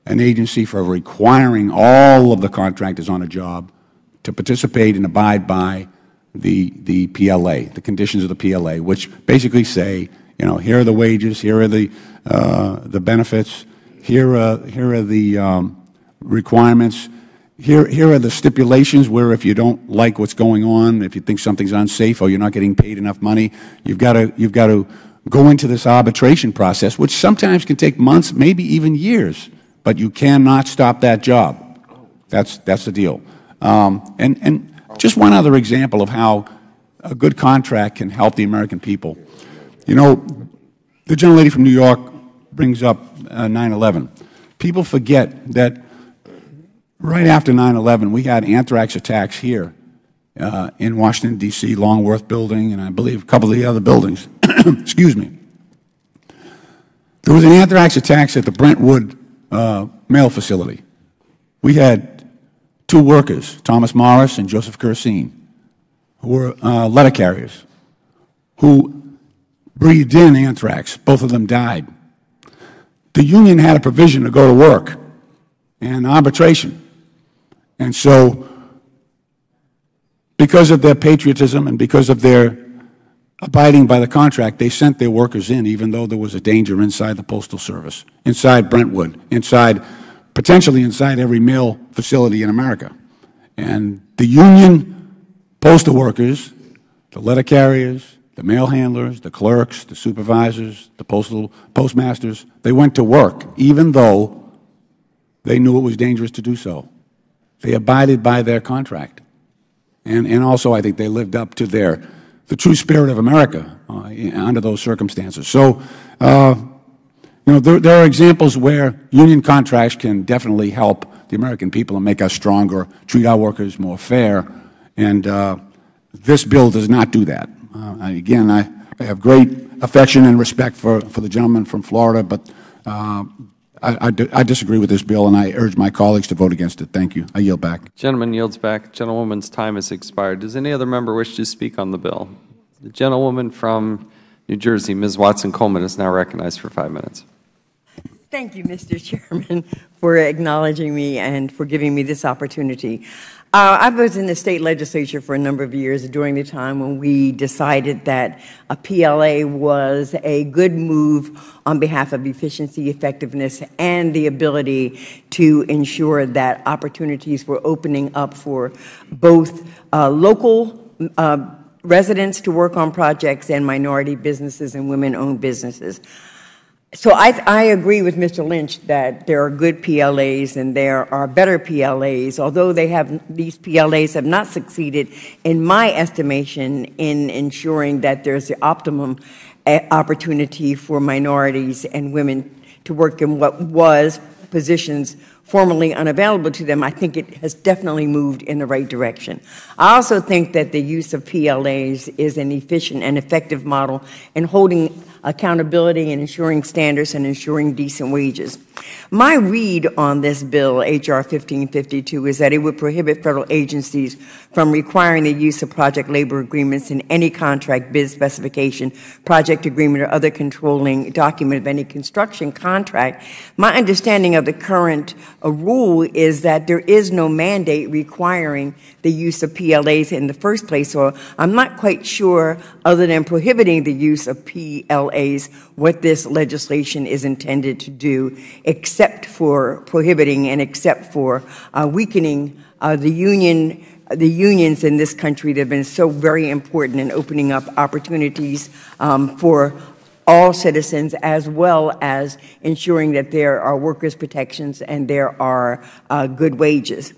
G: an agency from requiring all of the contractors on a job to participate and abide by the PLA, the conditions of the PLA, which basically say, you know, here are the wages, here are the benefits, here are the requirements, here are the stipulations where if you don't like what's going on, if you think something's unsafe or you're not getting paid enough money, you've got to go into this arbitration process, which sometimes can take months, maybe even years, but you cannot stop that job. That's the deal. And just one other example of how a good contract can help the American people. You know, the gentlelady from New York brings up 9/11. People forget that right after 9/11, we had anthrax attacks here in Washington, D.C., Longworth Building, and I believe a couple of the other buildings. Excuse me. There was an anthrax attack at the Brentwood mail facility. We had two workers, Thomas Morris and Joseph Kursine, who were letter carriers, who breathed in anthrax. Both of them died. The union had a provision to go to work and arbitration. And so, because of their patriotism and because of their abiding by the contract, they sent their workers in, even though there was a danger inside the Postal Service, inside Brentwood, potentially inside every mail facility in America. And the union postal workers, the letter carriers, the mail handlers, the clerks, the supervisors, the postmasters, they went to work, even though they knew it was dangerous to do so. They abided by their contract. And also, I think they lived up to the true spirit of America under those circumstances. So, you know, there are examples where union contracts can definitely help the American people and make us stronger, treat our workers more fair, and this bill does not do that. Again, I have great affection and respect for the gentleman from Florida, but I disagree with this bill, and I urge my colleagues to vote against it. Thank you. I yield back.
A: Gentleman yields back. Gentlewoman's time has expired. Does any other member wish to speak on the bill? The gentlewoman from New Jersey, Ms. Watson-Coleman, is now recognized for 5 minutes.
D: Thank you, Mr. Chairman, for acknowledging me and for giving me this opportunity. I was in the state legislature for a number of years during the time when we decided that a PLA was a good move on behalf of efficiency, effectiveness, and the ability to ensure that opportunities were opening up for both local residents to work on projects and minority businesses and women-owned businesses. So I agree with Mr. Lynch that there are good PLAs and there are better PLAs, although these PLAs have not succeeded, in my estimation, in ensuring that there's the optimum opportunity for minorities and women to work in what was positions formerly unavailable to them. I think it has definitely moved in the right direction. I also think that the use of PLAs is an efficient and effective model in holding accountability and ensuring standards and ensuring decent wages. My read on this bill, H.R. 1552, is that it would prohibit federal agencies from requiring the use of project labor agreements in any contract, bid specification, project agreement, or other controlling document of any construction contract. My understanding of the current rule is that there is no mandate requiring the use of PLAs in the first place, so I'm not quite sure, other than prohibiting the use of PLAs, what this legislation is intended to do, except for prohibiting and except for weakening the unions in this country that have been so very important in opening up opportunities for all citizens, as well as ensuring that there are workers' protections and there are good wages.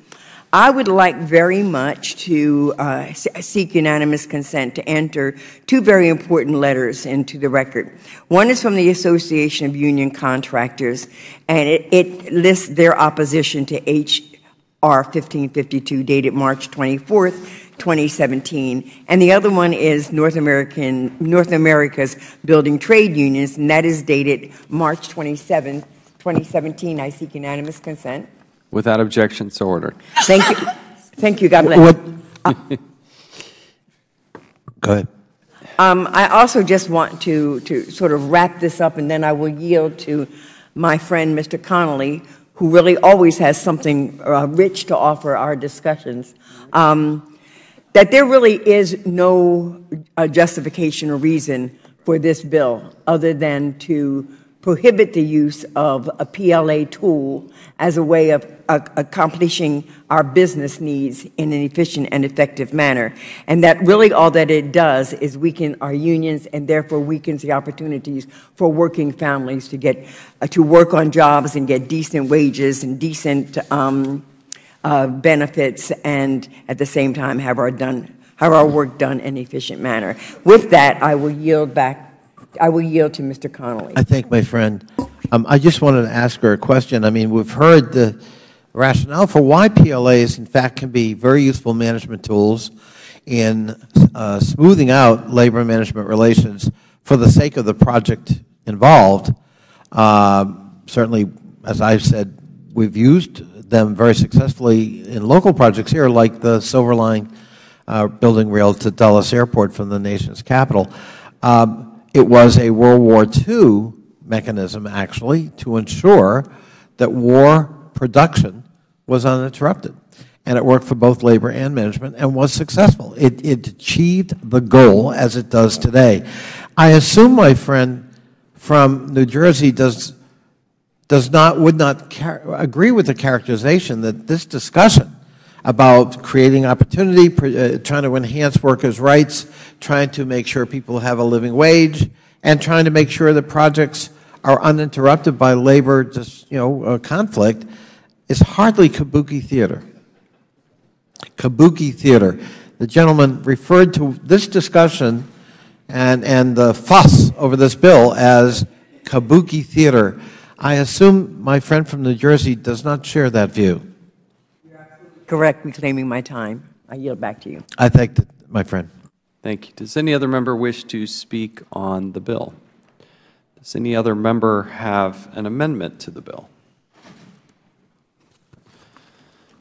D: I would like very much to seek unanimous consent to enter two very important letters into the record. One is from the Association of Union Contractors, and it lists their opposition to H.R. 1552, dated March 24th, 2017. And the other one is North America's Building Trade Unions, and that is dated March 27th, 2017. I seek unanimous consent.
A: Without objection, so ordered.
D: Thank you. Thank you. God bless.
H: Go ahead.
D: I also just want to sort of wrap this up, and then I will yield to my friend, Mr. Connolly, who really always has something rich to offer our discussions, that there really is no justification or reason for this bill other than to prohibit the use of a PLA tool as a way of accomplishing our business needs in an efficient and effective manner. And that really all that it does is weaken our unions and therefore weakens the opportunities for working families to get to work on jobs and get decent wages and decent benefits and at the same time have our work done in an efficient manner. With that, I will yield to Mr. Connolly.
H: I thank my friend. I just wanted to ask her a question. I mean, we've heard the rationale for why PLAs, in fact, can be very useful management tools in smoothing out labor management relations for the sake of the project involved. Certainly, as I've said, we've used them very successfully in local projects here, like the Silver Line building rail to Dulles Airport from the nation's capital. It was a World War II mechanism, actually, to ensure that war production was uninterrupted. And it worked for both labor and management and was successful. It achieved the goal as it does today. I assume my friend from New Jersey would not agree with the characterization that this discussion about creating opportunity, trying to enhance workers' rights, trying to make sure people have a living wage, and trying to make sure that projects are uninterrupted by labor conflict is hardly kabuki theater. Kabuki theater. The gentleman referred to this discussion and the fuss over this bill as kabuki theater. I assume my friend from New Jersey does not share that view.
D: Correct, reclaiming my time. I yield back to you.
H: I thank my friend.
A: Thank you. Does any other member wish to speak on the bill? Does any other member have an amendment to the bill?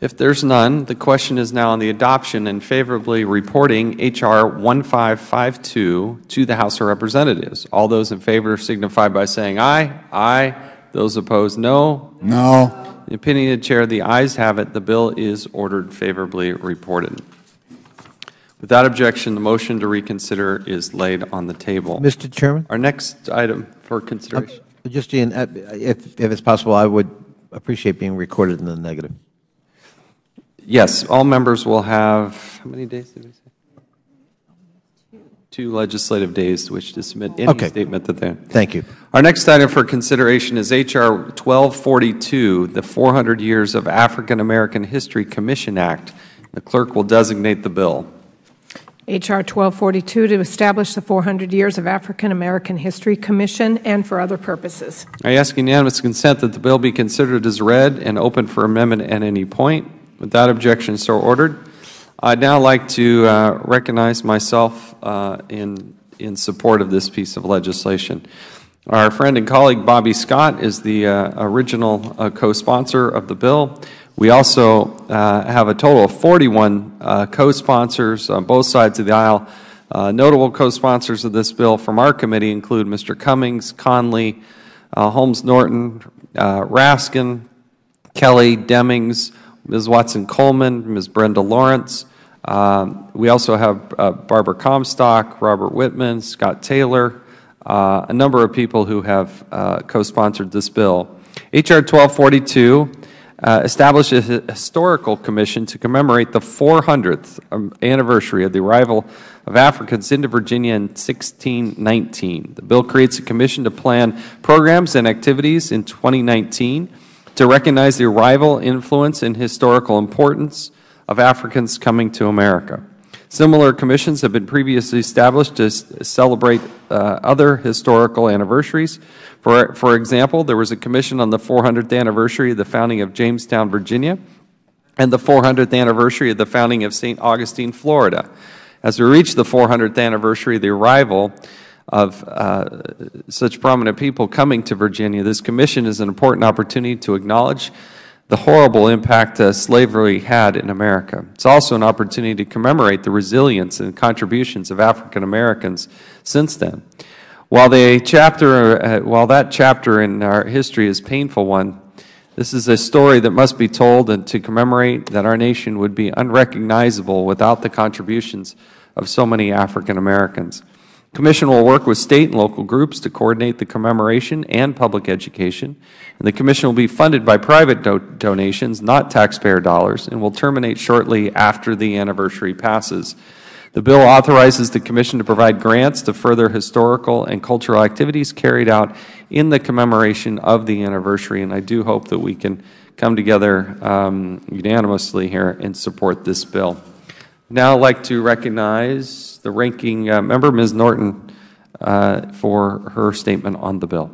A: If there's none, the question is now on the adoption and favorably reporting H.R. 1552 to the House of Representatives. All those in favor signify by saying aye. Aye. Those opposed, no.
G: No.
A: The opinion of the Chair, the ayes have it. The bill is ordered favorably reported. Without objection, the motion to reconsider is laid on the table.
H: Mr. Chairman?
A: Our next item for consideration.
H: Just, Ian, if it's possible, I would appreciate being recorded in the negative.
A: Yes, all members will have, how many days did we say? 2 legislative days to which to submit any statement that they...
H: Thank you.
A: Our next item for consideration is H.R. 1242, the 400 Years of African American History Commission Act. The clerk will designate the bill.
B: H.R. 1242 to establish the 400 Years of African American History Commission and for other purposes.
A: I ask unanimous consent that the bill be considered as read and open for amendment at any point. Without objection, so ordered. I'd now like to recognize myself in support of this piece of legislation. Our friend and colleague Bobby Scott is the original co-sponsor of the bill. We also have a total of 41 co-sponsors on both sides of the aisle. Notable co-sponsors of this bill from our committee include Mr. Cummings, Conley, Holmes Norton, Raskin, Kelly, Demings, Ms. Watson-Coleman, Ms. Brenda Lawrence. We also have Barbara Comstock, Robert Whitman, Scott Taylor, a number of people who have co-sponsored this bill. H.R. 1242 establishes a historical commission to commemorate the 400th anniversary of the arrival of Africans into Virginia in 1619. The bill creates a commission to plan programs and activities in 2019 to recognize the arrival, influence, and historical importance of Africans coming to America. Similar commissions have been previously established to celebrate other historical anniversaries. For example, there was a commission on the 400th anniversary of the founding of Jamestown, Virginia, and the 400th anniversary of the founding of St. Augustine, Florida. As we reach the 400th anniversary of the arrival of such prominent people coming to Virginia, this commission is an important opportunity to acknowledge the horrible impact slavery had in America. It's also an opportunity to commemorate the resilience and contributions of African Americans since then. While that chapter in our history is a painful one, this is a story that must be told and to commemorate that our nation would be unrecognizable without the contributions of so many African Americans. The Commission will work with state and local groups to coordinate the commemoration and public education, and the Commission will be funded by private donations, not taxpayer dollars, and will terminate shortly after the anniversary passes. The bill authorizes the Commission to provide grants to further historical and cultural activities carried out in the commemoration of the anniversary, and I do hope that we can come together unanimously here and support this bill. Now I'd like to recognize the ranking member, Ms. Norton, for her statement on the bill.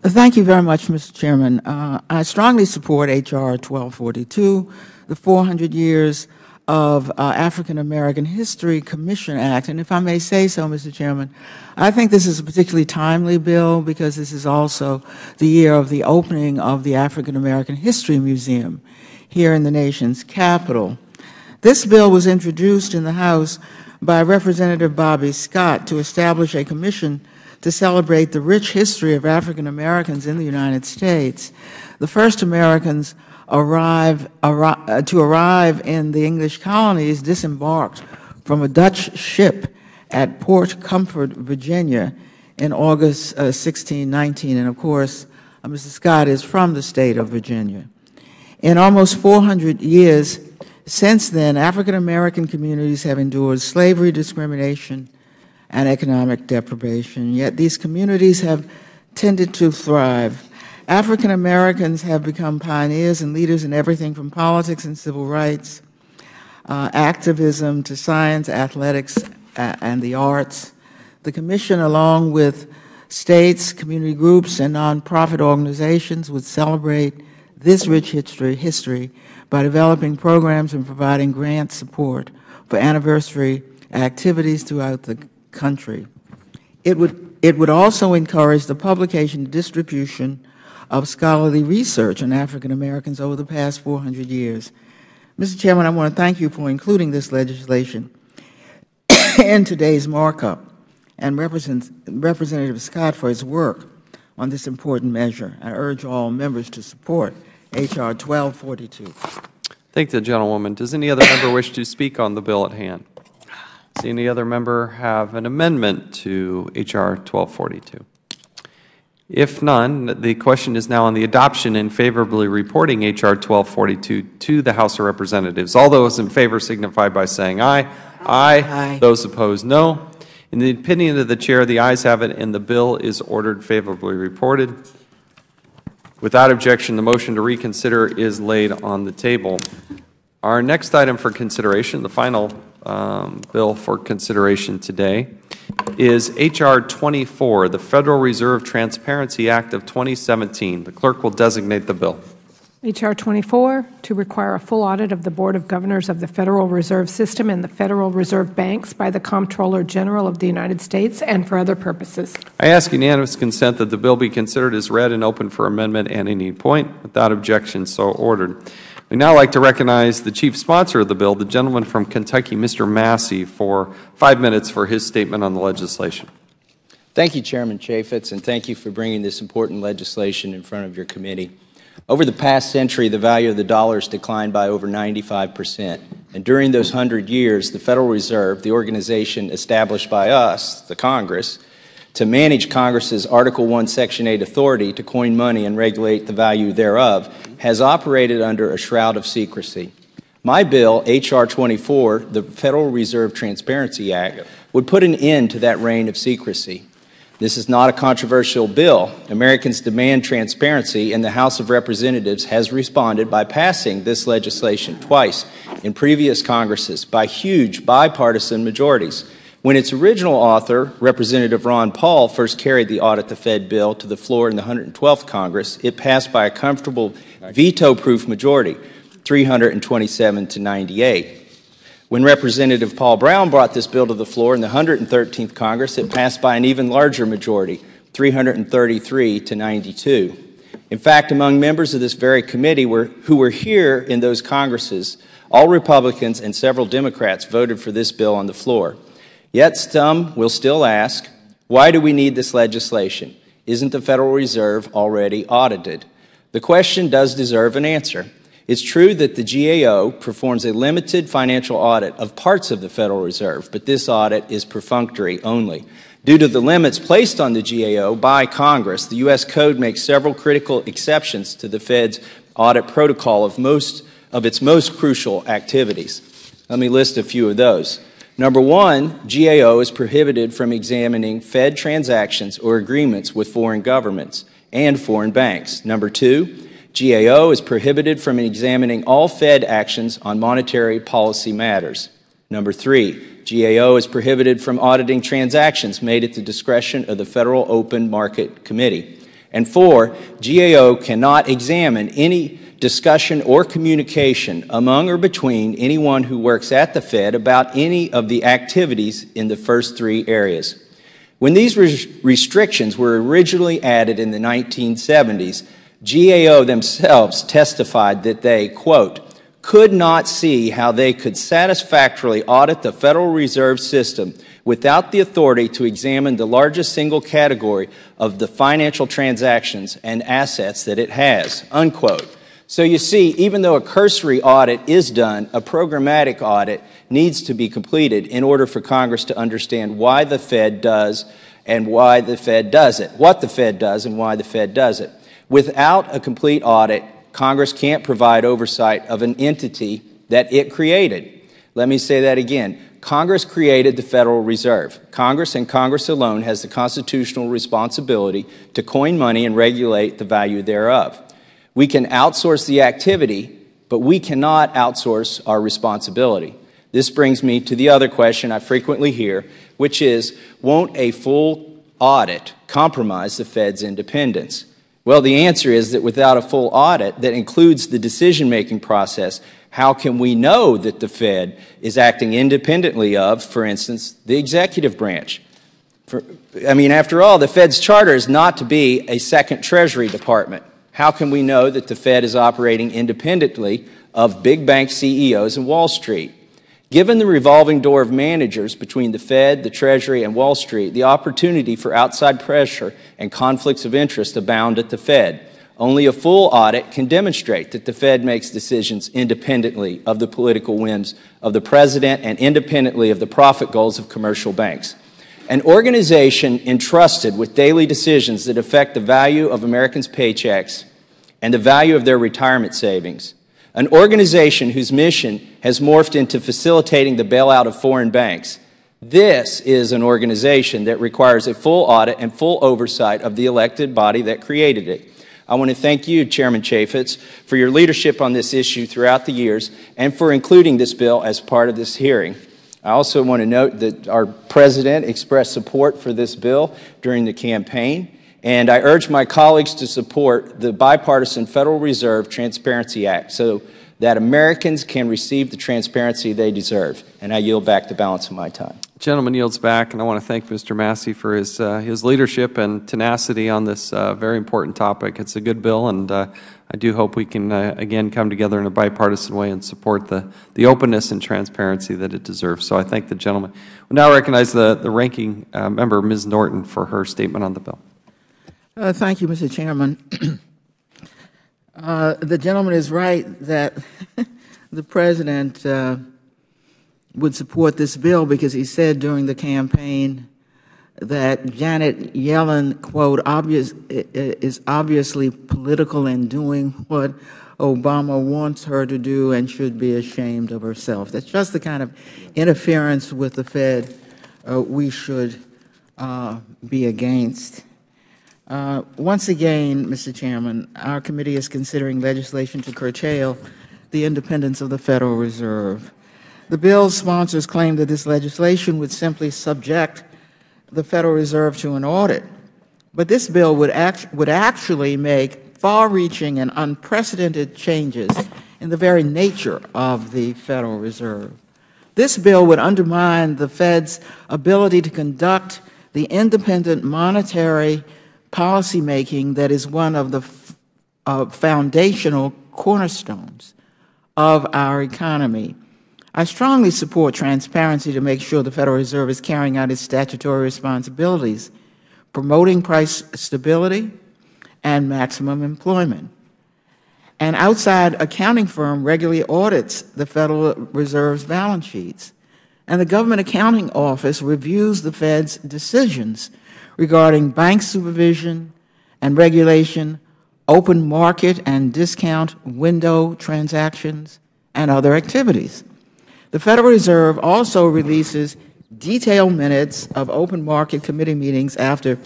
C: Thank you very much, Mr. Chairman. I strongly support H.R. 1242, the 400 Years of African American History Commission Act. And if I may say so, Mr. Chairman, I think this is a particularly timely bill because this is also the year of the opening of the African American History Museum here in the nation's capital. This bill was introduced in the House by Representative Bobby Scott to establish a commission to celebrate the rich history of African Americans in the United States. The first Americans to arrive in the English colonies disembarked from a Dutch ship at Port Comfort, Virginia in August 1619. And of course, Mr. Scott is from the state of Virginia. In almost 400 years since then, African American communities have endured slavery, discrimination, and economic deprivation, yet these communities have tended to thrive. African Americans have become pioneers and leaders in everything from politics and civil rights, activism to science, athletics, and the arts. The Commission, along with states, community groups, and nonprofit organizations, would celebrate this rich history by developing programs and providing grant support for anniversary activities throughout the country. It would also encourage the publication and distribution of scholarly research on African Americans over the past 400 years. Mr. Chairman, I want to thank you for including this legislation in today's markup and Representative Scott for his work on this important measure. I urge all members to support H.R. 1242.
A: Thank the gentlewoman. Does any other member wish to speak on the bill at hand? Does any other member have an amendment to H.R. 1242? If none, the question is now on the adoption and favorably reporting H.R. 1242 to the House of Representatives. All those in favor signify by saying aye. Aye. Those opposed, no. In the opinion of the Chair, the ayes have it, and the bill is ordered favorably reported. Without objection, the motion to reconsider is laid on the table. Our next item for consideration, the final bill for consideration today, is H.R. 24, the Federal Reserve Transparency Act of 2017. The clerk will designate the bill.
B: H.R. 24, to require a full audit of the Board of Governors of the Federal Reserve System and the Federal Reserve Banks by the Comptroller General of the United States and for other purposes.
A: I ask unanimous consent that the bill be considered as read and open for amendment at any point. Without objection, so ordered. We'd now like to recognize the chief sponsor of the bill, the gentleman from Kentucky, Mr. Massey, for 5 minutes for his statement on the legislation.
K: Thank you, Chairman Chaffetz, and thank you for bringing this important legislation in front of your committee. Over the past century, the value of the dollar has declined by over 95%. And during those 100 years, the Federal Reserve, the organization established by us, the Congress, to manage Congress's Article I, Section 8 authority to coin money and regulate the value thereof, has operated under a shroud of secrecy. My bill, H.R. 24, the Federal Reserve Transparency Act, would put an end to that reign of secrecy. This is not a controversial bill. Americans demand transparency, and the House of Representatives has responded by passing this legislation twice in previous Congresses by huge bipartisan majorities. When its original author, Representative Ron Paul, first carried the Audit the Fed bill to the floor in the 112th Congress, it passed by a comfortable veto-proof majority, 327 to 98. When Representative Paul Brown brought this bill to the floor in the 113th Congress, it passed by an even larger majority, 333 to 92. In fact, among members of this very committee who were here in those Congresses, all Republicans and several Democrats voted for this bill on the floor. Yet some will still ask, why do we need this legislation? Isn't the Federal Reserve already audited? The question does deserve an answer. It's true that the GAO performs a limited financial audit of parts of the Federal Reserve, but this audit is perfunctory only. Due to the limits placed on the GAO by Congress, the U.S. Code makes several critical exceptions to the Fed's audit protocol of its most crucial activities. Let me list a few of those. Number one, GAO is prohibited from examining Fed transactions or agreements with foreign governments and foreign banks. Number two, GAO is prohibited from examining all Fed actions on monetary policy matters. Number 3, GAO is prohibited from auditing transactions made at the discretion of the Federal Open Market Committee. And 4, GAO cannot examine any discussion or communication among or between anyone who works at the Fed about any of the activities in the first 3 areas. When these restrictions were originally added in the 1970s, GAO themselves testified that they, quote, could not see how they could satisfactorily audit the Federal Reserve System without the authority to examine the largest single category of the financial transactions and assets that it has, unquote. So you see, even though a cursory audit is done, a programmatic audit needs to be completed in order for Congress to understand why the Fed does and why the Fed does it, what the Fed does and why the Fed does it. Without a complete audit, Congress can't provide oversight of an entity that it created. Let me say that again. Congress created the Federal Reserve. Congress and Congress alone has the constitutional responsibility to coin money and regulate the value thereof. We can outsource the activity, but we cannot outsource our responsibility. This brings me to the other question I frequently hear, which is, won't a full audit compromise the Fed's independence? Well, the answer is that without a full audit that includes the decision-making process, how can we know that the Fed is acting independently of, for instance, the executive branch? After all, the Fed's charter is not to be a second Treasury Department. How can we know that the Fed is operating independently of big bank CEOs and Wall Street? Given the revolving door of managers between the Fed, the Treasury, and Wall Street, the opportunity for outside pressure and conflicts of interest abound at the Fed. Only a full audit can demonstrate that the Fed makes decisions independently of the political whims of the President and independently of the profit goals of commercial banks. An organization entrusted with daily decisions that affect the value of Americans' paychecks and the value of their retirement savings. An organization whose mission has morphed into facilitating the bailout of foreign banks. This is an organization that requires a full audit and full oversight of the elected body that created it. I want to thank you, Chairman Chaffetz, for your leadership on this issue throughout the years and for including this bill as part of this hearing. I also want to note that our President expressed support for this bill during the campaign, and I urge my colleagues to support the bipartisan Federal Reserve Transparency Act so that Americans can receive the transparency they deserve. And I yield back the balance of my time.
A: Gentleman yields back, and I want to thank Mr. Massey for his leadership and tenacity on this very important topic. It's a good bill, and I do hope we can, again, come together in a bipartisan way and support the openness and transparency that it deserves. So I thank the gentleman. We now recognize the ranking member, Ms. Norton, for her statement on the bill.
C: Thank you, Mr. Chairman. The gentleman is right that the President would support this bill because he said during the campaign that Janet Yellen, quote, is obviously political and doing what Obama wants her to do and should be ashamed of herself. That's just the kind of interference with the Fed we should be against. Once again, Mr. Chairman, our committee is considering legislation to curtail the independence of the Federal Reserve. The bill's sponsors claim that this legislation would simply subject the Federal Reserve to an audit, but this bill would actually make far-reaching and unprecedented changes in the very nature of the Federal Reserve. This bill would undermine the Fed's ability to conduct the independent monetary policymaking that is one of the foundational cornerstones of our economy. I strongly support transparency to make sure the Federal Reserve is carrying out its statutory responsibilities, promoting price stability and maximum employment. An outside accounting firm regularly audits the Federal Reserve's balance sheets, and the Government Accounting Office reviews the Fed's decisions regarding bank supervision and regulation, open market and discount window transactions, and other activities. The Federal Reserve also releases detailed minutes of open market committee meetings after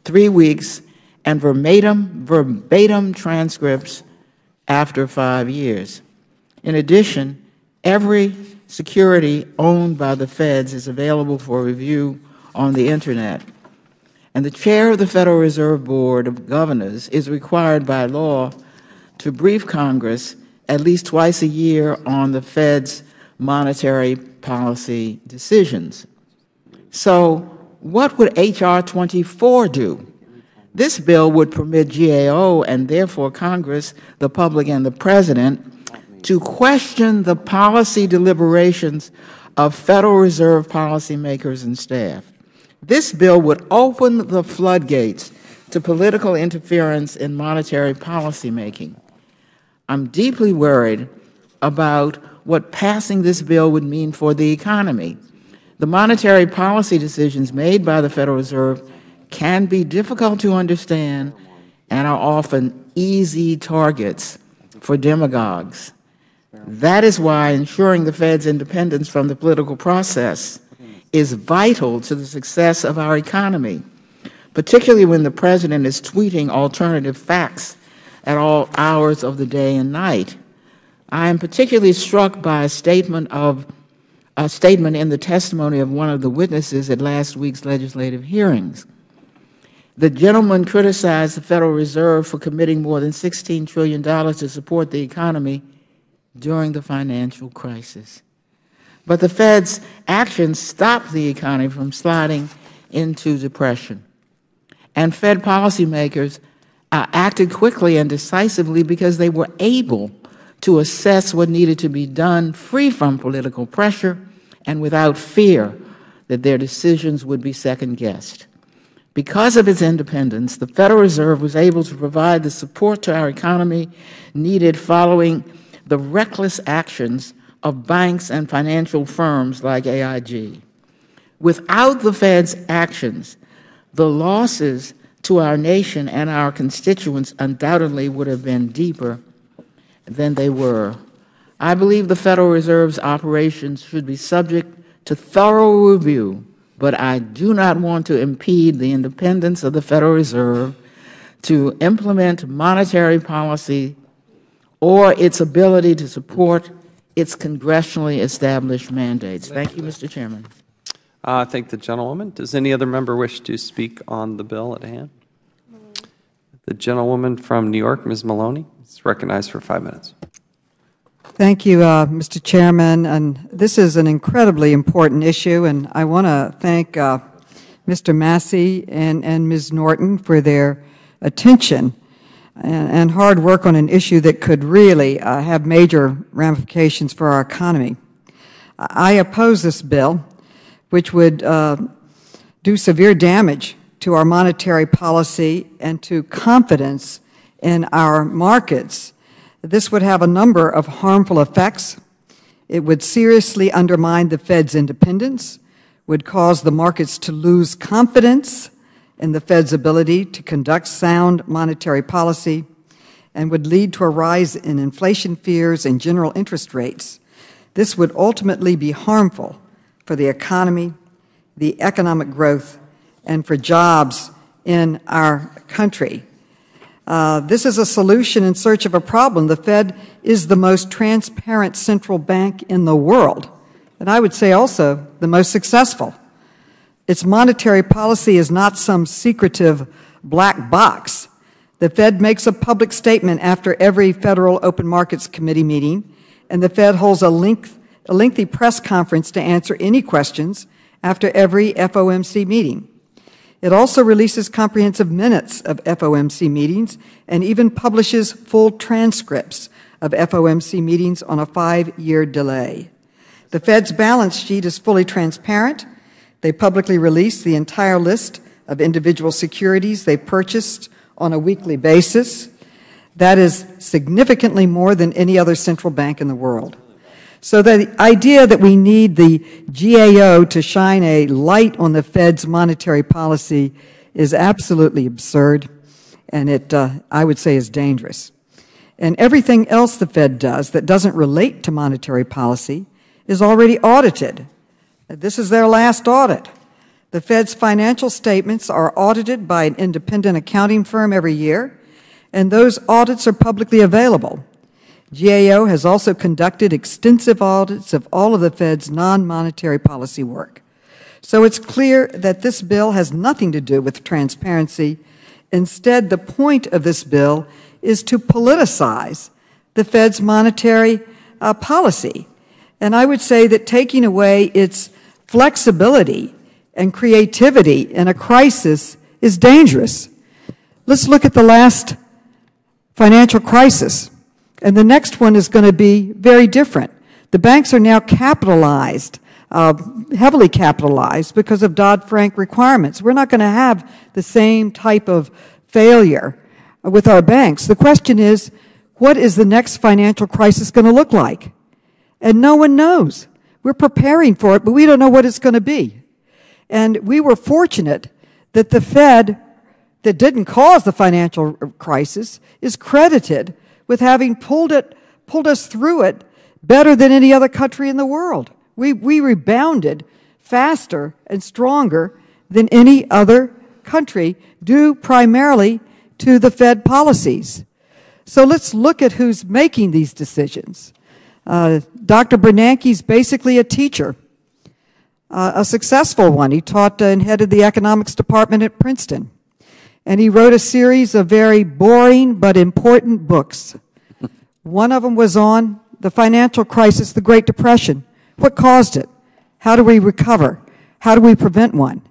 C: 3 weeks and verbatim transcripts after 5 years. In addition, every security owned by the feds is available for review on the Internet. And the chair of the Federal Reserve Board of Governors is required by law to brief Congress at least twice a year on the Fed's monetary policy decisions. So what would H.R. 24 do? This bill would permit GAO and therefore Congress, the public, and the President to question the policy deliberations of Federal Reserve policymakers and staff. This bill would open the floodgates to political interference in monetary policy making. I'm deeply worried about what passing this bill would mean for the economy. The monetary policy decisions made by the Federal Reserve can be difficult to understand and are often easy targets for demagogues. That is why ensuring the Fed's independence from the political process is vital to the success of our economy, particularly when the President is tweeting alternative facts at all hours of the day and night. I am particularly struck by a statement in the testimony of one of the witnesses at last week's legislative hearings. The gentleman criticized the Federal Reserve for committing more than $16 trillion to support the economy during the financial crisis. But the Fed's actions stopped the economy from sliding into depression. And Fed policymakers acted quickly and decisively because they were able to assess what needed to be done free from political pressure and without fear that their decisions would be second-guessed. Because of its independence, the Federal Reserve was able to provide the support to our economy needed following the reckless actions of banks and financial firms like AIG. Without the Fed's actions, the losses to our nation and our constituents undoubtedly would have been deeper than they were. I believe the Federal Reserve's operations should be subject to thorough review, but I do not want to impede the independence of the Federal Reserve to implement monetary policy or its ability to support its congressionally established mandates. Thank you, Mr. Chairman.
A: I thank the gentlewoman. Does any other member wish to speak on the bill at hand? The gentlewoman from New York, Ms. Maloney, is recognized for 5 minutes.
J: Thank you, Mr. Chairman. And this is an incredibly important issue, and I want to thank Mr. Massey and Ms. Norton for their attention and hard work on an issue that could really have major ramifications for our economy. I oppose this bill, which would do severe damage to our monetary policy and to confidence in our markets. This would have a number of harmful effects. It would seriously undermine the Fed's independence, would cause the markets to lose confidence in the Fed's ability to conduct sound monetary policy, and would lead to a rise in inflation fears and general interest rates. This would ultimately be harmful for the economy, the economic growth, and for jobs in our country. This is a solution in search of a problem. The Fed is the most transparent central bank in the world, and I would say also the most successful. Its monetary policy is not some secretive black box. The Fed makes a public statement after every Federal Open Markets Committee meeting, and the Fed holds a lengthy press conference to answer any questions after every FOMC meeting. It also releases comprehensive minutes of FOMC meetings and even publishes full transcripts of FOMC meetings on a 5-year delay. The Fed's balance sheet is fully transparent. They publicly release the entire list of individual securities they purchased on a weekly basis. That is significantly more than any other central bank in the world. So the idea that we need the GAO to shine a light on the Fed's monetary policy is absolutely absurd, and it, I would say, is dangerous. And everything else the Fed does that doesn't relate to monetary policy is already audited. This is their last audit. The Fed's financial statements are audited by an independent accounting firm every year, and those audits are publicly available. GAO has also conducted extensive audits of all of the Fed's non-monetary policy work. So it's clear that this bill has nothing to do with transparency. Instead, the point of this bill is to politicize the Fed's monetary policy. And I would say that taking away its flexibility and creativity in a crisis is dangerous. Let's look at the last financial crisis. And the next one is going to be very different. The banks are now capitalized, heavily capitalized because of Dodd-Frank requirements. We're not going to have the same type of failure with our banks. The question is, what is the next financial crisis going to look like? And no one knows. We're preparing for it, but we don't know what it's going to be. And we were fortunate that the Fed, that didn't cause the financial crisis, is credited with having pulled us through it better than any other country in the world. We rebounded faster and stronger than any other country, due primarily to the Fed policies. So let's look at who's making these decisions. Dr. Bernanke's basically a teacher, a successful one. He taught and headed the economics department at Princeton. And he wrote a series of very boring but important books. One of them was on the financial crisis, the Great Depression. What caused it? How do we recover? How do we prevent one?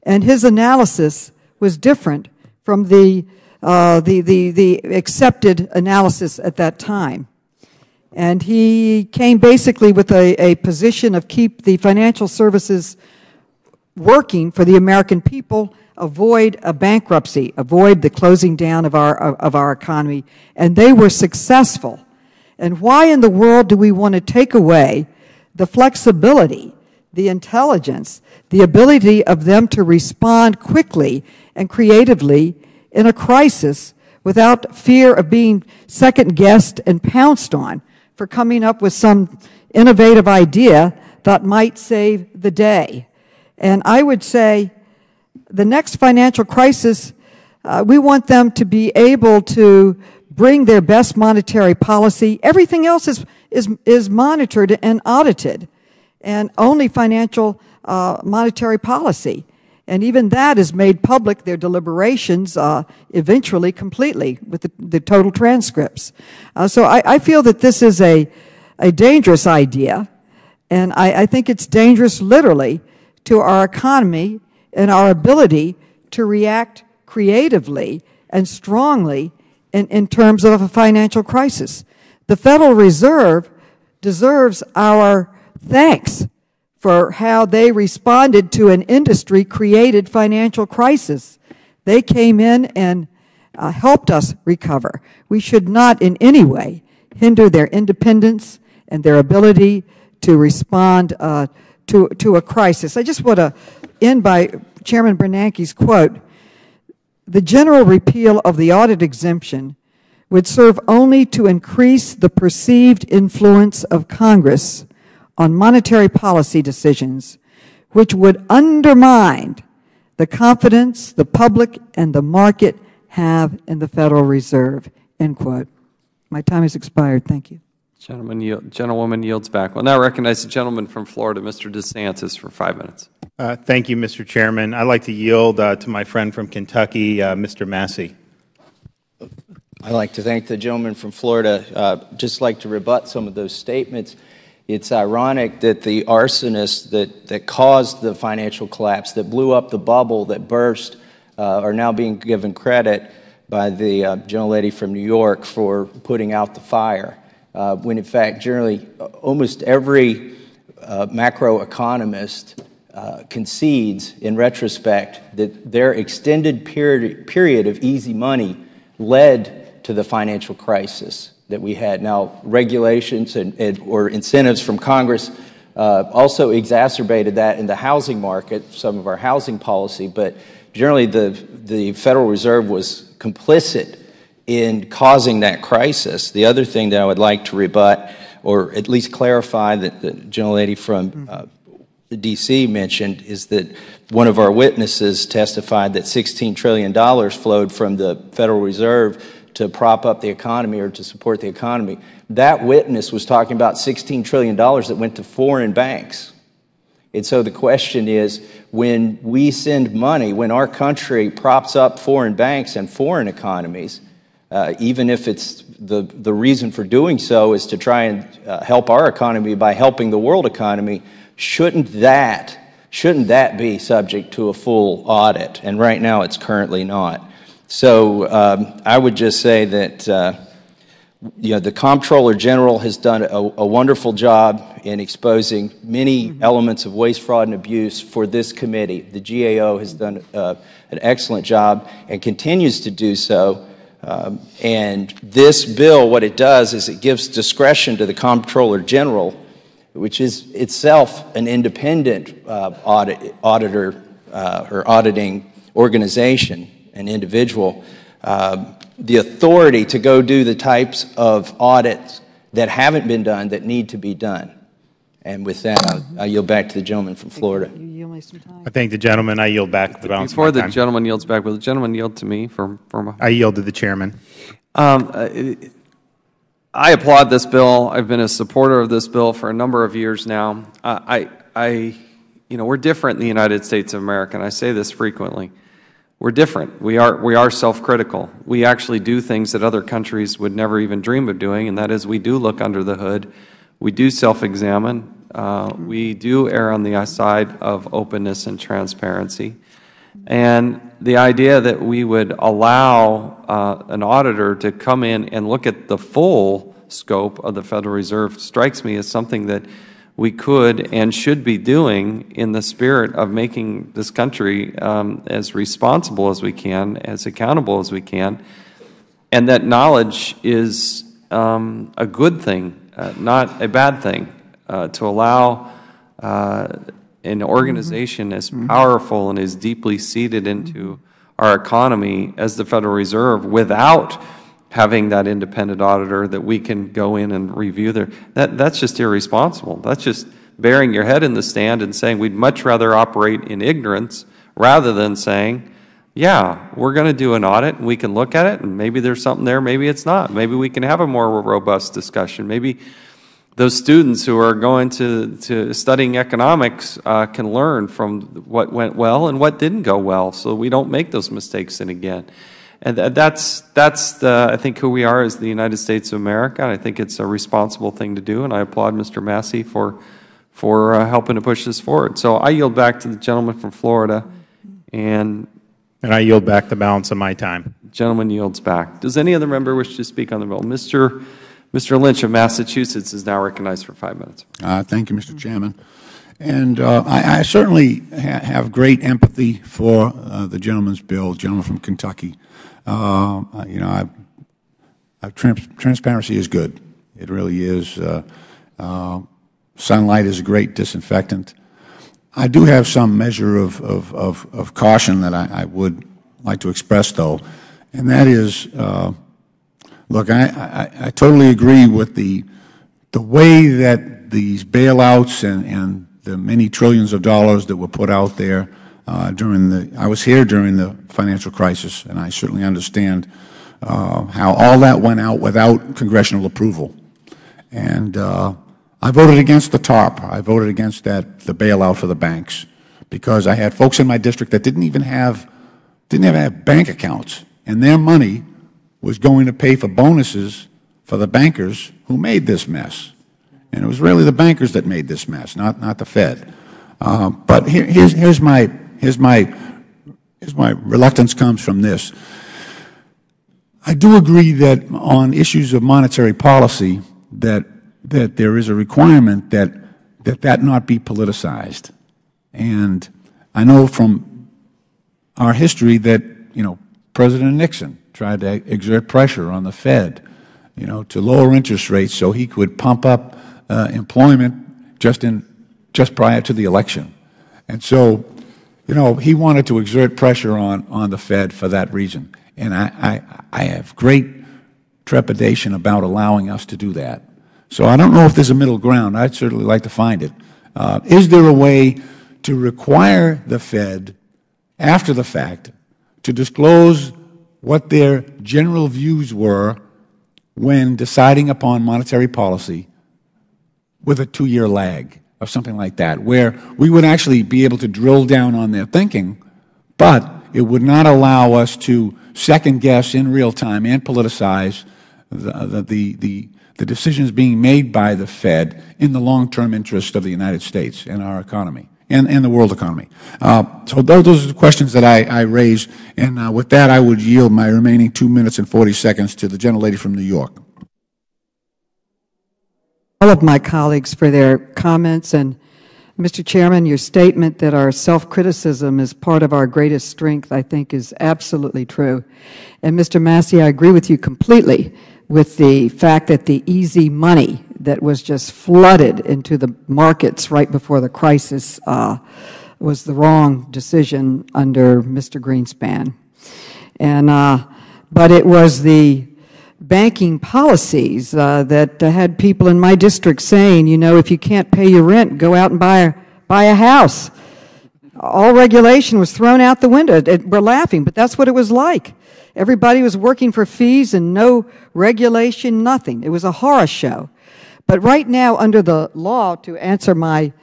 J: And his analysis was different from the accepted analysis at that time. And he came basically with a position of keep the financial services working for the American people, avoid a bankruptcy, avoid the closing down of our economy. And they were successful. And why in the world do we want to take away the flexibility, the intelligence, the ability of them to respond quickly and creatively in a crisis without fear of being second-guessed and pounced on for coming up with some innovative idea that might save the day? And I would say the next financial crisis, we want them to be able to bring their best monetary policy. Everything else is monitored and audited, and only financial monetary policy. And even that is made public, their deliberations, eventually completely, with the total transcripts. So I feel that this is a dangerous idea, and I think it's dangerous literally to our economy and our ability to react creatively and strongly in terms of a financial crisis. The Federal Reserve deserves our thanks for how they responded to an industry-created financial crisis. They came in and helped us recover. We should not in any way hinder their independence and their ability to respond to a crisis. I just want to end by Chairman Bernanke's quote: "The general repeal of the audit exemption would serve only to increase the perceived influence of Congress on monetary policy decisions, which would undermine the confidence the public and the market have in the Federal Reserve." End quote. My time has expired. Thank you.
A: Gentlewoman yields back. We'll now recognize the gentleman from Florida, Mr. DeSantis, for 5 minutes.
L: Thank you, Mr. Chairman. I'd like to yield to my friend from Kentucky, Mr. Massey.
K: I'd like to thank the gentleman from Florida. Just like to rebut some of those statements. It's ironic that the arsonists that caused the financial collapse, that blew up the bubble that burst, are now being given credit by the gentlelady from New York for putting out the fire. When in fact, generally, almost every macroeconomist concedes in retrospect that their extended period of easy money led to the financial crisis that we had. Now, regulations or incentives from Congress also exacerbated that in the housing market, some of our housing policy, but generally the Federal Reserve was complicit in causing that crisis. The other thing that I would like to rebut, or at least clarify, that the gentlelady from the D.C. mentioned, is that one of our witnesses testified that $16 trillion flowed from the Federal Reserve to prop up the economy or to support the economy. That witness was talking about $16 trillion that went to foreign banks. And so the question is, when we send money, when our country props up foreign banks and foreign economies, even if it's the reason for doing so is to try and help our economy by helping the world economy, shouldn't that be subject to a full audit? And right now it's currently not. So I would just say that the Comptroller General has done a wonderful job in exposing many elements of waste, fraud, and abuse for this committee. The GAO has done an excellent job and continues to do so. And this bill, what it does is it gives discretion to the Comptroller General, which is itself an independent auditor or auditing organization, an individual, the authority to go do the types of audits that haven't been done that need to be done. And with that, I yield back to the gentleman from Florida.
L: I thank the gentleman. I yield back the balance
A: Before
L: of my
A: the
L: time.
A: gentleman yields back, will the gentleman yield to me for
L: I yield to the chairman.
A: I applaud this bill. I've been a supporter of this bill for a number of years now. We're different in the United States of America, and I say this frequently. We're different. We are self-critical. We actually do things that other countries would never even dream of doing, and that is we do look under the hood. We do self-examine. We do err on the side of openness and transparency. And the idea that we would allow an auditor to come in and look at the full scope of the Federal Reserve strikes me as something that we could and should be doing in the spirit of making this country as responsible as we can, as accountable as we can, and that knowledge is a good thing, not a bad thing, to allow an organization as powerful and as deeply seated into our economy as the Federal Reserve without having that independent auditor that we can go in and review their, that's just irresponsible. That's just burying your head in the sand and saying we'd much rather operate in ignorance rather than saying, yeah, we're going to do an audit and we can look at it and maybe there's something there, maybe it's not. Maybe we can have a more robust discussion. Maybe those students who are going to studying economics can learn from what went well and what didn't go well so we don't make those mistakes again. And that's I think, who we are as the United States of America, and I think it's a responsible thing to do, and I applaud Mr. Massey for helping to push this forward. So I yield back to the gentleman from Florida, and
L: I yield back the balance of my time.
A: The gentleman yields back. Does any other member wish to speak on the bill? Mr. Lynch of Massachusetts is now recognized for 5 minutes.
G: Thank you, Mr. Chairman. And I certainly have great empathy for the gentleman's bill, gentleman from Kentucky. Transparency is good. It really is. Sunlight is a great disinfectant. I do have some measure of caution that I would like to express, though, and that is, look, I totally agree with the way that these bailouts and the many trillions of dollars that were put out there I was here during the financial crisis, and I certainly understand how all that went out without congressional approval. And I voted against the TARP. I voted against the bailout for the banks because I had folks in my district that didn't even have bank accounts, and their money was going to pay for bonuses for the bankers who made this mess. And it was really the bankers that made this mess, not the Fed. But here's my reluctance comes from this. I do agree that on issues of monetary policy that there is a requirement that not be politicized. And I know from our history that, President Nixon tried to exert pressure on the Fed, to lower interest rates so he could pump up employment just prior to the election. And so, he wanted to exert pressure on the Fed for that reason. And I have great trepidation about allowing us to do that. So I don't know if there's a middle ground. I'd certainly like to find it. Is there a way to require the Fed, after the fact, to disclose what their general views were when deciding upon monetary policy with a 2-year lag or something like that, where we would actually be able to drill down on their thinking, but it would not allow us to second-guess in real time and politicize the decisions being made by the Fed in the long-term interest of the United States and our economy and the world economy. So those are the questions that I raised, and with that I would yield my remaining 2 minutes and 40 seconds to the gentlelady from New York.
J: All of my colleagues for their comments, and Mr. Chairman, your statement that our self-criticism is part of our greatest strength, I think, is absolutely true. And Mr. Massey, I agree with you completely with the fact that the easy money that was just flooded into the markets right before the crisis was the wrong decision under Mr. Greenspan. And but it was the banking policies that had people in my district saying, you know, if you can't pay your rent, go out and buy a house. All regulation was thrown out the window. We're laughing, but that's what it was like. Everybody was working for fees and no regulation, nothing. It was a horror show. But right now, under the law, to answer my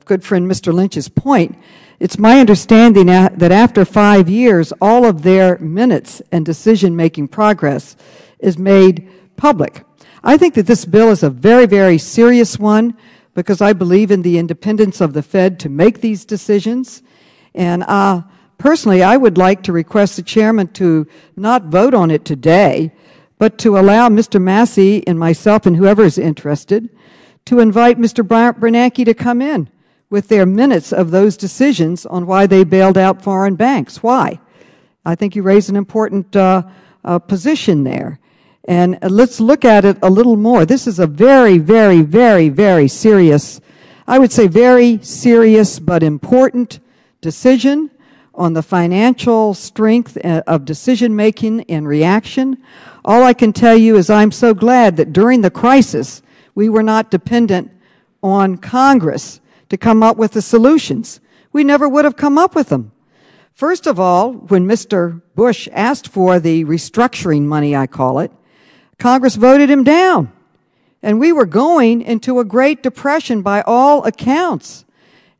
J: good friend Mr. Lynch's point, it's my understanding that after 5 years, all of their minutes and decision-making progress is made public. I think that this bill is a very, very serious one because I believe in the independence of the Fed to make these decisions. And personally, I would like to request the chairman to not vote on it today, but to allow Mr. Massey and myself and whoever is interested to invite Mr. Bernanke to come in with their minutes of those decisions on why they bailed out foreign banks. Why? I think you raise an important position there. And let's look at it a little more. This is a very, very, very, very serious, I would say very serious but important decision on the financial strength of decision-making and reaction. All I can tell you is I'm so glad that during the crisis, we were not dependent on Congress to come up with the solutions. We never would have come up with them. First of all, when Mr. Bush asked for the restructuring money, I call it, Congress voted him down. And we were going into a Great Depression by all accounts.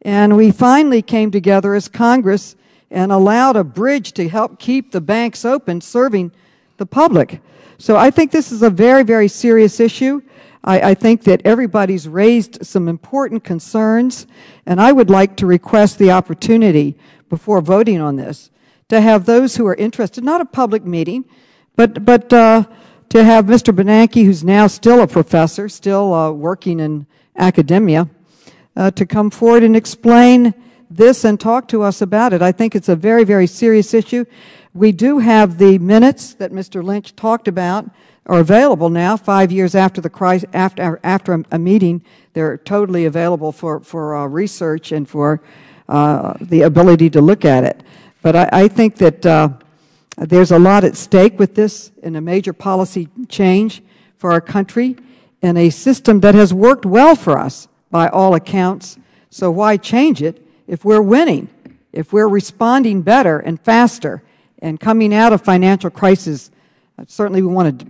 J: And we finally came together as Congress and allowed a bridge to help keep the banks open, serving the public. So I think this is a very, very serious issue. I think that everybody's raised some important concerns, and I would like to request the opportunity before voting on this to have those who are interested, not a public meeting, but to have Mr. Bernanke, who's now still a professor, still working in academia, to come forward and explain this and talk to us about it. I think it's a very, very serious issue. We do have the minutes that Mr. Lynch talked about are available now, 5 years after the crisis, after a meeting. They're totally available for research and for the ability to look at it. But I think that there's a lot at stake with this and a major policy change for our country and a system that has worked well for us by all accounts. So why change it if we're winning, if we're responding better and faster and coming out of financial crisis? Certainly we want to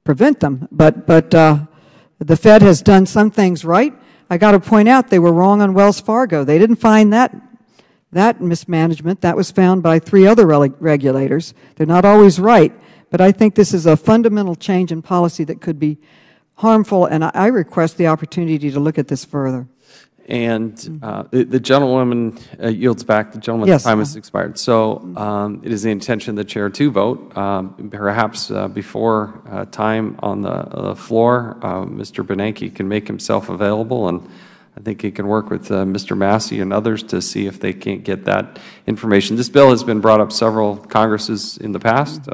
J: prevent them, but the Fed has done some things right. I got to point out they were wrong on Wells Fargo. They didn't find that mismanagement. That was found by 3 other regulators. They're not always right, but I think this is a fundamental change in policy that could be harmful, and I request the opportunity to look at this further.
A: And the gentlewoman yields back. The gentleman's time has expired. So it is the intention of the chair to vote. Perhaps before time on the floor, Mr. Bernanke can make himself available, and I think he can work with Mr. Massey and others to see if they can't get that information. This bill has been brought up several Congresses in the past.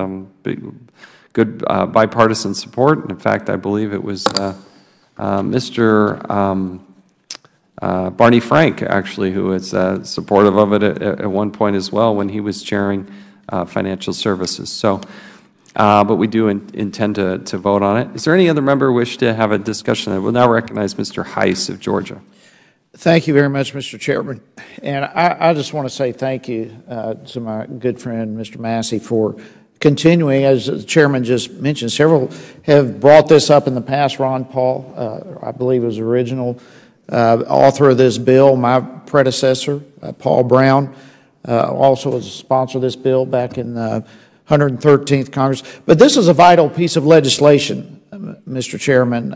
A: Good bipartisan support. And in fact, I believe it was Mr. Barney Frank, actually, who was supportive of it at one point as well when he was chairing financial services. So, but we do intend to vote on it. Is there any other member who wish to have a discussion? I will now recognize Mr. Heiss of Georgia.
F: Thank you very much, Mr. Chairman. And I just want to say thank you to my good friend, Mr. Massey, for continuing, as the Chairman just mentioned. Several have brought this up in the past. Ron Paul, I believe, was the original author of this bill. My predecessor, Paul Brown, also was a sponsor of this bill back in the 113th Congress. But this is a vital piece of legislation, Mr. Chairman,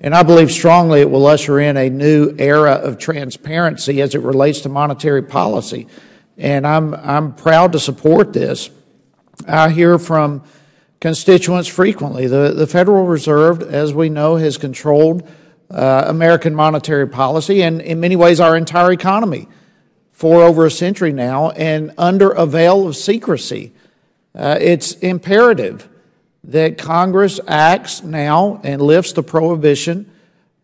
F: and I believe strongly it will usher in a new era of transparency as it relates to monetary policy. And I'm proud to support this. I hear from constituents frequently. The Federal Reserve, as we know, has controlled American monetary policy and in many ways our entire economy for over a century now, and under a veil of secrecy. It's imperative that Congress acts now and lifts the prohibition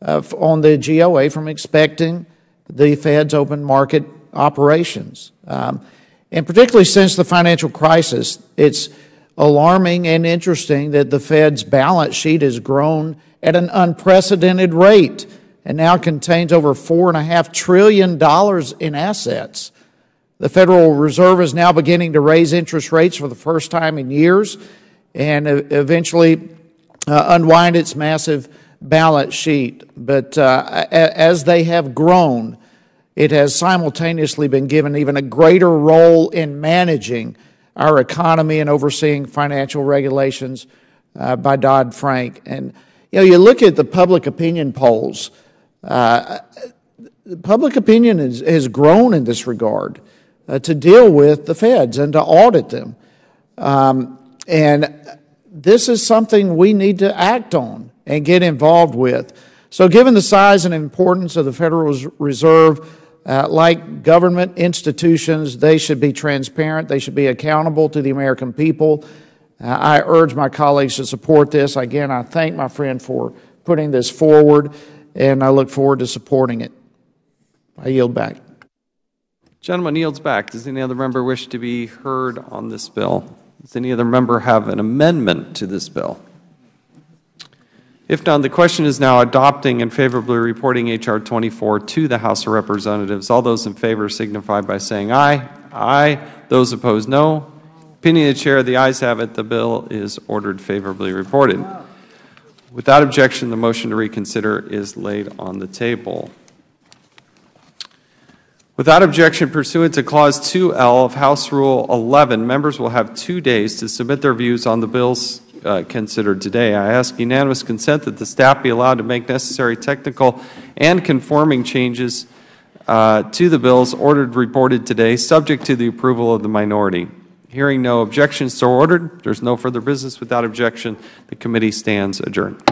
F: on the GOA from expecting the Fed's open market operations. And particularly since the financial crisis, it's alarming and interesting that the Fed's balance sheet has grown at an unprecedented rate and now contains over $4.5 trillion in assets. The Federal Reserve is now beginning to raise interest rates for the first time in years and eventually unwind its massive balance sheet. But as they have grown, it has simultaneously been given even a greater role in managing our economy and overseeing financial regulations by Dodd-Frank. And you look at the public opinion polls. Public opinion has grown in this regard to deal with the feds and to audit them. And this is something we need to act on and get involved with. So given the size and importance of the Federal Reserve, like government institutions, they should be transparent. They should be accountable to the American people. I urge my colleagues to support this. Again, I thank my friend for putting this forward, and I look forward to supporting it. I yield back.
A: Gentleman yields back. Does any other member wish to be heard on this bill? Does any other member have an amendment to this bill? If not, the question is now adopting and favorably reporting H.R. 24 to the House of Representatives. All those in favor signify by saying aye. Aye. Those opposed, no. Opinion of the Chair, the ayes have it. The bill is ordered favorably reported. Without objection, the motion to reconsider is laid on the table. Without objection, pursuant to Clause 2L of House Rule 11, members will have 2 days to submit their views on the bills considered today. I ask unanimous consent that the staff be allowed to make necessary technical and conforming changes to the bills reported today, subject to the approval of the minority. Hearing no objections, so ordered. There is no further business. Without objection, the committee stands adjourned.